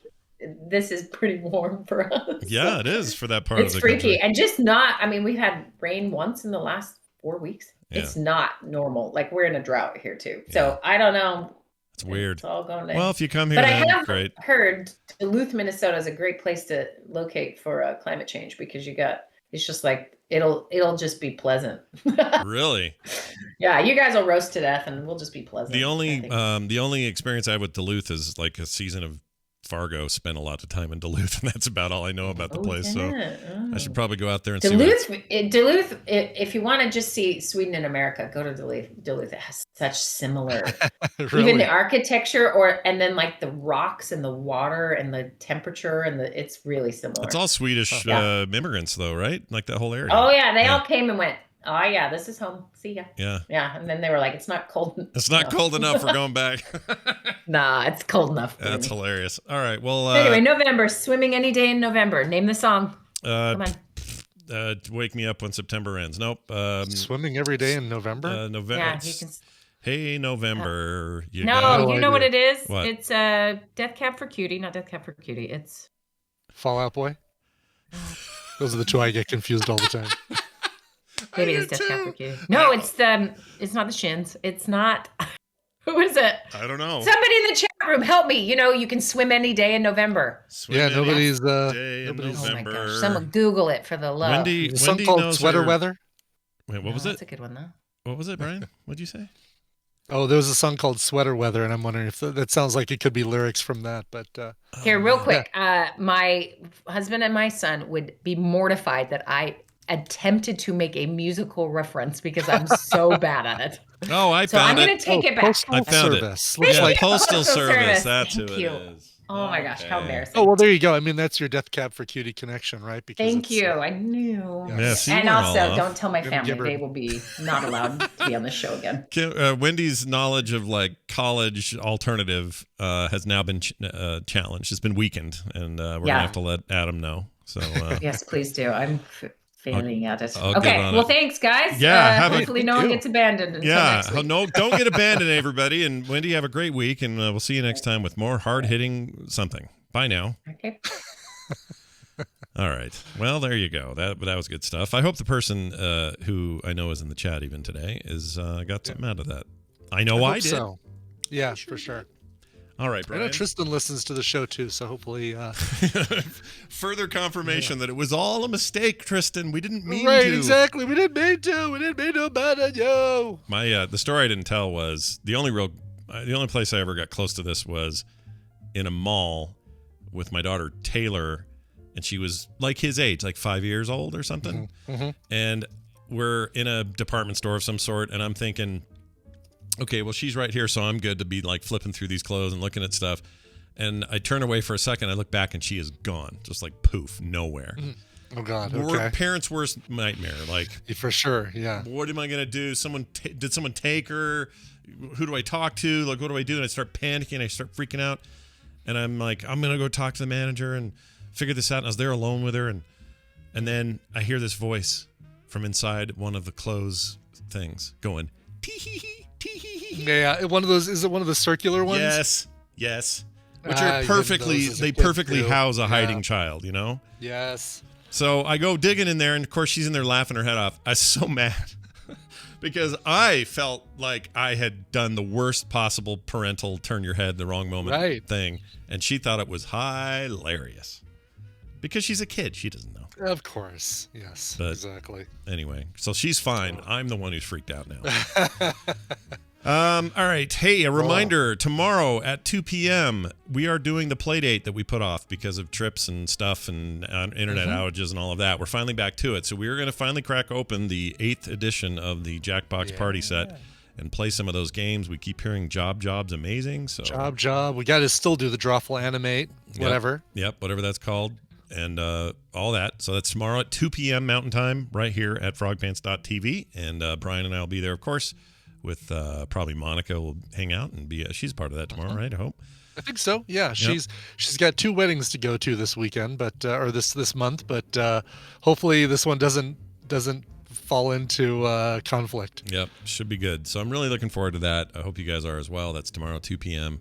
Speaker 8: This is pretty warm for us.
Speaker 1: Yeah, it is for that part of the
Speaker 8: country. It's freaky.
Speaker 1: country.
Speaker 8: And just not, I mean, we've had rain once in the last 4 weeks. Yeah. It's not normal. Like, we're in a drought here too. So I don't know.
Speaker 1: It's weird.
Speaker 8: It's all going down.
Speaker 1: Well, if you come here,
Speaker 8: but I have
Speaker 1: great.
Speaker 8: heard Duluth, Minnesota is a great place to locate for climate change, because it's just like, it'll just be pleasant.
Speaker 1: Really?
Speaker 8: Yeah, you guys will roast to death and we'll just be pleasant.
Speaker 1: The only experience I have with Duluth is like a season of Fargo. Spent a lot of time in Duluth, and that's about all I know about the place. So I should probably go out there and
Speaker 8: Duluth. Duluth. If you want to just see Sweden in America, go to Duluth. Duluth, it has such similar,
Speaker 5: really?
Speaker 8: Even the architecture, and then like the rocks and the water and the temperature it's really similar.
Speaker 1: It's all Swedish immigrants, though, right? Like that whole area.
Speaker 8: Oh yeah, they all came and went. Oh yeah, this is home. See ya.
Speaker 1: Yeah.
Speaker 8: And then they were like, "It's not cold.
Speaker 1: It's not cold enough. We're going back."
Speaker 8: Nah, it's cold enough.
Speaker 1: That's hilarious. All right. Well.
Speaker 8: Anyway, November. Swimming any day in November. Name the song.
Speaker 1: Come on. Wake me up when September ends. Nope.
Speaker 5: Swimming every day in November.
Speaker 1: November.
Speaker 8: Yeah, you can.
Speaker 1: Hey, November.
Speaker 8: You know what it is?
Speaker 1: What?
Speaker 8: It's Death Cab for Cutie, not Death Cab for Cutie. It's
Speaker 5: Fall Out Boy. Those are the two I get confused all the time.
Speaker 8: Maybe it's Death Cab for Cutie. No, it's not the Shins. It's not. Who is it?
Speaker 1: I don't know.
Speaker 8: Somebody in the chat room, help me. You can swim any day in November.
Speaker 5: Nobody's
Speaker 1: day in
Speaker 8: nobody's.
Speaker 1: November.
Speaker 8: Oh my gosh! Someone Google it for the love.
Speaker 1: Wendy
Speaker 5: a song called Sweater Weather.
Speaker 1: Wait, what was it?
Speaker 8: That's a good one though.
Speaker 1: What was it, Brian? What'd you say?
Speaker 5: Oh, there was a song called Sweater Weather, and I'm wondering if that sounds like it could be lyrics from that. But
Speaker 8: here, real quick, my husband and my son would be mortified that I attempted to make a musical reference because I'm so bad at it.
Speaker 1: Oh, I found it.
Speaker 8: I'm going to take it back.
Speaker 1: I found
Speaker 5: service.
Speaker 1: it.
Speaker 5: Yeah,
Speaker 1: Postal Service. That's who it is.
Speaker 8: Oh my gosh, how embarrassing.
Speaker 5: Oh, well, there you go. I mean, that's your Death Cab for Cutie connection, right? Because
Speaker 8: Thank you. I knew.
Speaker 1: Yes.
Speaker 8: And also, don't tell my family. They will be not allowed to be on the show again.
Speaker 1: Wendy's knowledge of like college alternative has now been challenged. It's been weakened, and we're going to have to let Adam know. So
Speaker 8: yes, please do. I'm failing at it.
Speaker 1: I'll
Speaker 8: okay. Well, thanks, guys.
Speaker 1: Yeah.
Speaker 8: Hopefully no one gets abandoned until next week.
Speaker 1: No, don't get abandoned, everybody. And Wendy, have a great week, and we'll see you next time with more hard-hitting something. Bye now.
Speaker 8: Okay.
Speaker 1: All right. Well, there you go. That was good stuff. I hope the person who I know is in the chat even today is got something out of that. I know I did.
Speaker 5: So. Yeah, for sure.
Speaker 1: All right, Brian.
Speaker 5: I know Tristan listens to the show too, so hopefully
Speaker 1: further confirmation that it was all a mistake, Tristan. We didn't mean to.
Speaker 5: Right, exactly. We didn't mean to. We didn't mean to abandon you.
Speaker 1: My the story I didn't tell was the only place I ever got close to this was in a mall with my daughter Taylor, and she was like his age, like 5 years old or something.
Speaker 5: Mm-hmm.
Speaker 1: And we're in a department store of some sort, and I'm thinking, okay, well, she's right here, so I'm good to be like flipping through these clothes and looking at stuff. And I turn away for a second. I look back, and she is gone, just like poof, nowhere.
Speaker 5: Oh God. Okay.
Speaker 1: Parents' worst nightmare. Like
Speaker 5: for sure. Yeah.
Speaker 1: What am I gonna do? Did someone take her? Who do I talk to? Like, what do I do? And I start panicking. I start freaking out. And I'm like, I'm gonna go talk to the manager and figure this out. And I was there alone with her, and then I hear this voice from inside one of the clothes things going, tee-hee-hee, tee-hee-hee.
Speaker 5: Yeah. One of those. Is it one of the circular ones?
Speaker 1: Yes. Which are perfectly house a hiding child, you know?
Speaker 5: Yes.
Speaker 1: So I go digging in there, and of course she's in there laughing her head off. I was so mad because I felt like I had done the worst possible parental turn your head the wrong moment thing, and she thought it was hilarious because she's a kid. She doesn't know.
Speaker 5: Of course. Yes. But exactly.
Speaker 1: Anyway, so she's fine. I'm the one who's freaked out now. All right. Hey, a reminder, tomorrow at 2 p.m., we are doing the play date that we put off because of trips and stuff and internet outages and all of that. We're finally back to it. So we're going to finally crack open the 8th edition of the Jackbox Party Set and play some of those games. We keep hearing Job's amazing. So
Speaker 5: Job. We got to still do the Drawful Animate, whatever.
Speaker 1: Yep, whatever that's called. And all that. So that's tomorrow at 2 p.m. Mountain Time right here at frogpants.tv. And Brian and I will be there, of course, with probably Monica will hang out and be she's part of that tomorrow, right? I hope.
Speaker 5: I think so. Yeah, she's got 2 weddings to go to this weekend, but or this month, but hopefully this one doesn't fall into conflict.
Speaker 1: Yep, should be good. So I'm really looking forward to that. I hope you guys are as well. That's tomorrow 2 p.m.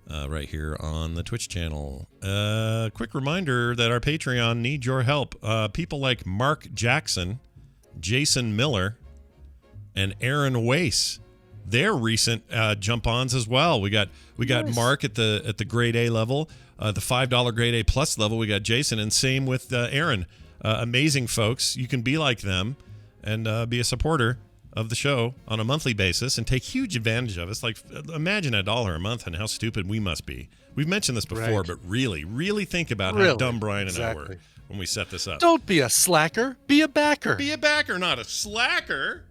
Speaker 1: Right here on the Twitch channel. Quick reminder that our Patreon needs your help. People like Mark Jackson, Jason Miller, and Aaron Wace, their recent jump-ons as well. We got Mark at the grade A level, the $5 grade A plus level. We got Jason, and same with Aaron. Amazing folks. You can be like them and be a supporter of the show on a monthly basis and take huge advantage of us. Like, imagine $1 a month and how stupid we must be. We've mentioned this before, but really think about how dumb Brian and I were when we set this up.
Speaker 5: Don't be a slacker. Be a backer.
Speaker 1: Be a backer, not a slacker.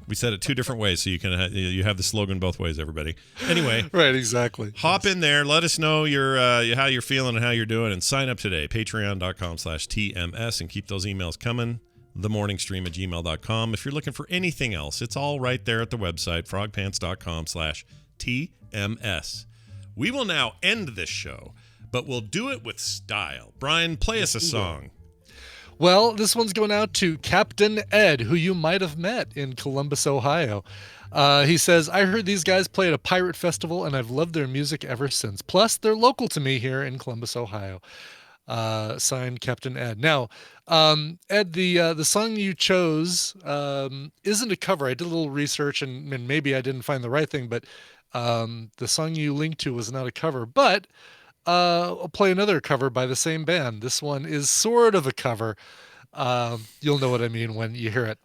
Speaker 1: We said it 2 different ways, so you have the slogan both ways, everybody. Anyway,
Speaker 5: right, exactly.
Speaker 1: Hop in there, let us know how you're feeling and how you're doing, and sign up today. Patreon.com/TMS, and keep those emails coming. themorningstream@gmail.com. If you're looking for anything else, it's all right there at the website, frogpants.com/TMS. We will now end this show, but we'll do it with style. Brian, play us a song.
Speaker 5: Well, this one's going out to Captain Ed, who you might have met in Columbus, Ohio. He says, I heard these guys play at a pirate festival, and I've loved their music ever since. Plus, they're local to me here in Columbus, Ohio. Signed, Captain Ed. Now, Ed, the song you chose isn't a cover. I did a little research, and maybe I didn't find the right thing, but the song you linked to was not a cover. But I'll play another cover by the same band. This one is sort of a cover. You'll know what I mean when you hear it.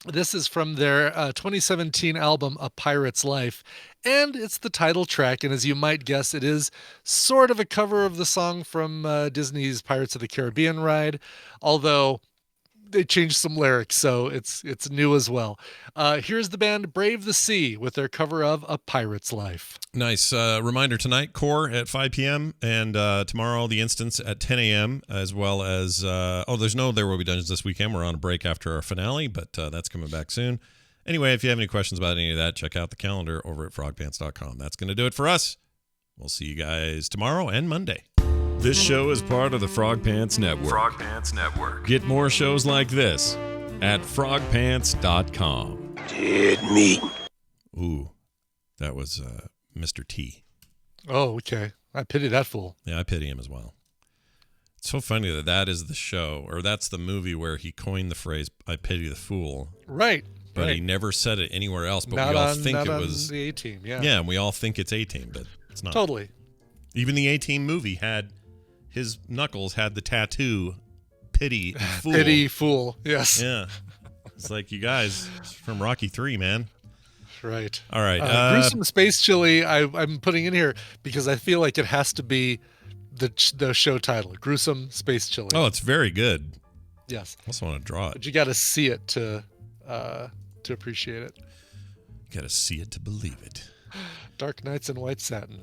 Speaker 5: This is from their 2017 album, A Pirate's Life, and it's the title track, and as you might guess, it is sort of a cover of the song from Disney's Pirates of the Caribbean ride, although they changed some lyrics, so it's new as well. Here's the band Brave the Sea with their cover of A Pirate's Life.
Speaker 1: Nice. Reminder tonight, Core at 5 p.m. and tomorrow, The Instance at 10 a.m. as well as, there's no There Will Be Dungeons this weekend. We're on a break after our finale, but that's coming back soon. Anyway, if you have any questions about any of that, check out the calendar over at frogpants.com. That's going to do it for us. We'll see you guys tomorrow and Monday. This show is part of the Frog Pants Network.
Speaker 4: Frog Pants Network.
Speaker 1: Get more shows like this at frogpants.com.
Speaker 6: Dead meat.
Speaker 1: Ooh, that was Mr. T.
Speaker 5: Oh, okay. I pity that fool.
Speaker 1: Yeah, I pity him as well. It's so funny that is the show, or that's the movie where he coined the phrase, I pity the fool.
Speaker 5: Right.
Speaker 1: But he never said it anywhere else, but
Speaker 5: we
Speaker 1: all think it was
Speaker 5: the A-Team, yeah.
Speaker 1: Yeah, and we all think it's A-Team, but it's not.
Speaker 5: Totally.
Speaker 1: Even the A-Team movie his knuckles had the tattoo, pity fool.
Speaker 5: Pity fool, yes.
Speaker 1: Yeah. It's like, you guys, it's from Rocky 3, man.
Speaker 5: Right.
Speaker 1: All right.
Speaker 5: Gruesome Space Chili, I'm putting in here because I feel like it has to be the show title, Gruesome Space Chili.
Speaker 1: Oh, it's very good.
Speaker 5: Yes.
Speaker 1: I also want to draw it.
Speaker 5: But you got to see it to appreciate it.
Speaker 1: You got to see it to believe it.
Speaker 5: Dark Nights in White Satin.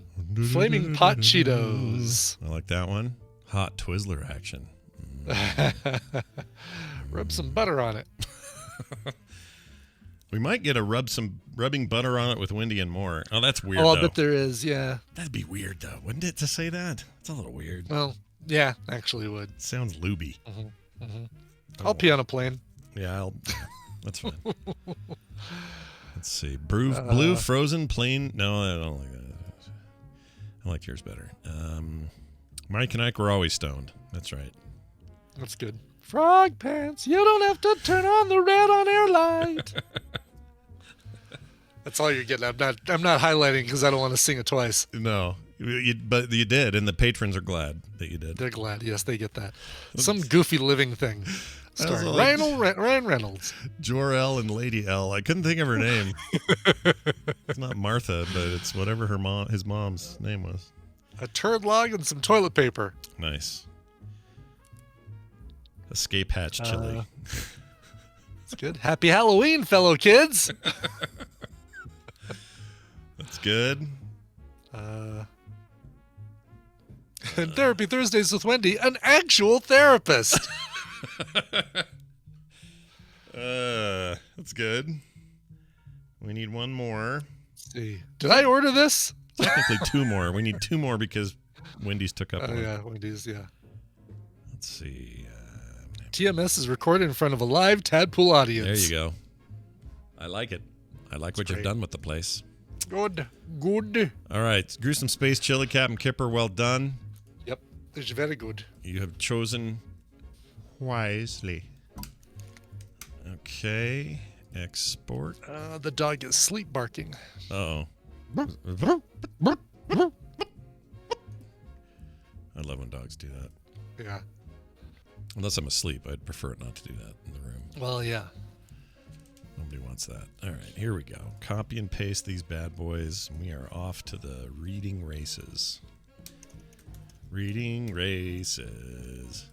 Speaker 5: Flaming Pot Cheetos.
Speaker 1: I like that one. Hot Twizzler action.
Speaker 5: Rub some butter on it.
Speaker 1: We might get a rubbing butter on it with Wendy and more. Oh, that's weird.
Speaker 5: Oh, I bet there is, yeah.
Speaker 1: That'd be weird, though, wouldn't it, to say that? It's a little weird.
Speaker 5: Well, yeah, actually would.
Speaker 1: It sounds looby.
Speaker 5: Mm-hmm. Mm-hmm. I'll pee on a plane.
Speaker 1: Yeah, that's fine. Let's see. Blue frozen plain. No, I don't like that. I like yours better. Mike and Ike were always stoned. That's right.
Speaker 5: That's good. Frog pants. You don't have to turn on the red on air light. That's all you're getting. I'm not highlighting because I don't want to sing it twice.
Speaker 1: No, but you did, and the patrons are glad that you did.
Speaker 5: They're glad. Yes, they get that. Some goofy living thing. Starring Ryan Reynolds.
Speaker 1: Jor-El and Lady L. I couldn't think of her name. It's not Martha, but it's whatever his mom's name was.
Speaker 5: A turd log and some toilet paper.
Speaker 1: Nice. Escape Hatch Chile.
Speaker 5: That's good. Happy Halloween, fellow kids.
Speaker 1: That's good.
Speaker 5: And Therapy Thursdays with Wendy, an actual therapist.
Speaker 1: That's good. We need one more.
Speaker 5: Let's see. Did I order this?
Speaker 1: Technically two more. We need two more because Wendy's took up one.
Speaker 5: Yeah, Wendy's, yeah.
Speaker 1: Let's see.
Speaker 5: TMS is recorded in front of a live Tadpool audience.
Speaker 1: There you go. I like it. I like what you've done with the place.
Speaker 5: Good.
Speaker 1: All right. Gruesome Space Chili, Captain Kipper, well done.
Speaker 5: Yep. It's very good.
Speaker 1: You have chosen wisely. Okay. Export.
Speaker 5: The dog is sleep barking.
Speaker 1: Uh-oh. I love when dogs do that.
Speaker 5: Yeah.
Speaker 1: Unless I'm asleep, I'd prefer not to do that in the room.
Speaker 5: Well, yeah.
Speaker 1: Nobody wants that. All right, here we go. Copy and paste these bad boys. We are off to the reading races. Reading races.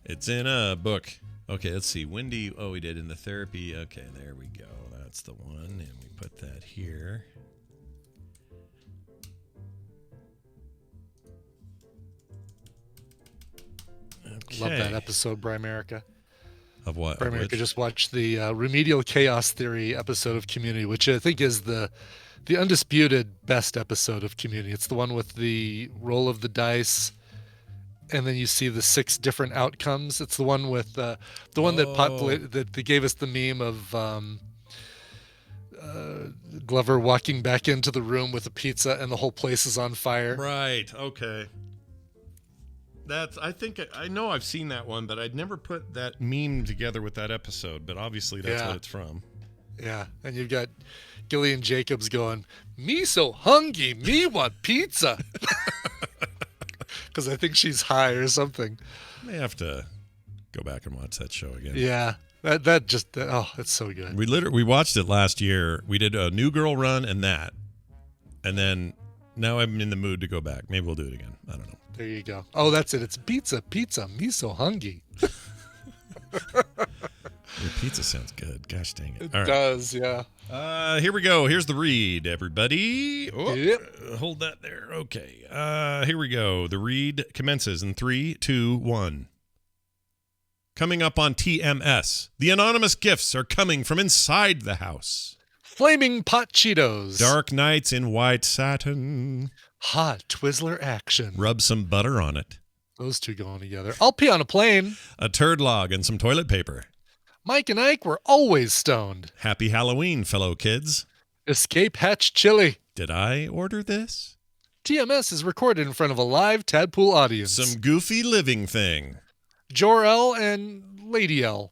Speaker 1: It's in a book. Okay, let's see. Wendy, we did in the therapy. Okay, there we go. That's the one, and we put that here. Okay.
Speaker 5: Love that episode, Brimerica.
Speaker 1: Of what?
Speaker 5: Brimerica just watched the Remedial Chaos Theory episode of Community, which I think is the undisputed best episode of Community. It's the one with the roll of the dice, and then you see the 6 different outcomes. It's the one with the one that populated that gave us the meme of Glover walking back into the room with a pizza and the whole place is on fire.
Speaker 1: Right. Okay. I think I know I've seen that one, but I'd never put that meme together with that episode. But obviously, that's what it's from.
Speaker 5: Yeah, and you've got Gillian Jacobs going, "Me so hungry, me want pizza," because I think she's high or something.
Speaker 1: May have to go back and watch that show again.
Speaker 5: Yeah, it's so good.
Speaker 1: We watched it last year. We did a New Girl run and then now I'm in the mood to go back. Maybe we'll do it again. I don't know.
Speaker 5: There you go. Oh, that's it. It's pizza, me so hungry.
Speaker 1: Your pizza sounds good. Gosh dang it.
Speaker 5: It does, yeah.
Speaker 1: Here we go. Here's the read, everybody.
Speaker 5: Yep.
Speaker 1: Hold that there. Okay. Here we go. The read commences in 3, 2, 1. Coming up on TMS, the anonymous gifts are coming from inside the house.
Speaker 5: Flaming Pot Cheetos.
Speaker 1: Dark nights in White Satin.
Speaker 5: Hot Twizzler Action.
Speaker 1: Rub some butter on it.
Speaker 5: Those two going together. I'll pee on a plane.
Speaker 1: A turd log and some toilet paper.
Speaker 5: Mike and Ike were always stoned.
Speaker 1: Happy Halloween, fellow kids.
Speaker 5: Escape Hatch Chile.
Speaker 1: Did I order this?
Speaker 5: TMS is recorded in front of a live Tadpool audience.
Speaker 1: Some goofy living thing.
Speaker 5: Jor-El and Lady L.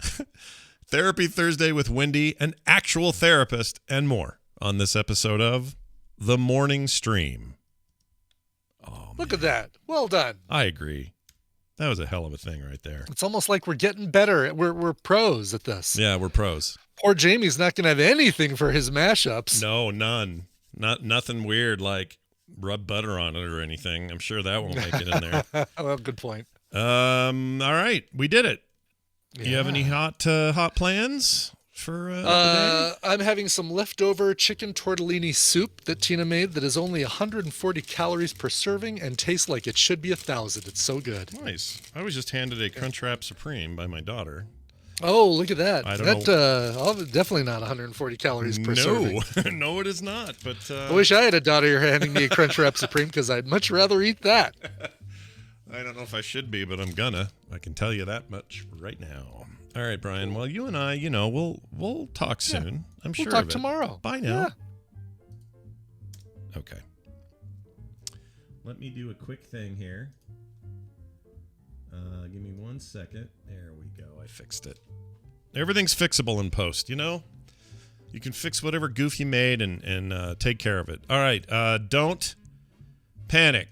Speaker 1: Therapy Thursday with Wendy, an actual therapist, and more on this episode of The Morning Stream. Oh,
Speaker 5: look at that. Well done.
Speaker 1: I agree. That was a hell of a thing right there.
Speaker 5: It's almost like we're getting better. We're pros at this.
Speaker 1: Yeah, we're pros.
Speaker 5: Poor Jamie's not going to have anything for his mashups.
Speaker 1: No, none. Nothing weird like rub butter on it or anything. I'm sure that won't make it in there.
Speaker 5: Well, good point.
Speaker 1: All right. We did it.
Speaker 5: Yeah.
Speaker 1: Do you have any hot plans for today?
Speaker 5: I'm having some leftover chicken tortellini soup that Tina made that is only 140 calories per serving and tastes like it should be 1,000. It's so good.
Speaker 1: Nice. I was just handed a Crunchwrap Supreme by my daughter.
Speaker 5: Oh, look at that.
Speaker 1: I don't know.
Speaker 5: Definitely not 140 calories per serving.
Speaker 1: No, it is not. But
Speaker 5: I wish I had a daughter handing me a Crunchwrap Supreme because I'd much rather eat that.
Speaker 1: I don't know if I should be, but I'm gonna. I can tell you that much right now. All right, Brian. Well, you and I, we'll talk soon. I'm sure.
Speaker 5: We'll talk tomorrow.
Speaker 1: Bye now. Yeah. Okay. Let me do a quick thing here. Give me 1 second. There we go. I fixed it. Everything's fixable in post, You can fix whatever goof you made and take care of it. All right. Don't panic.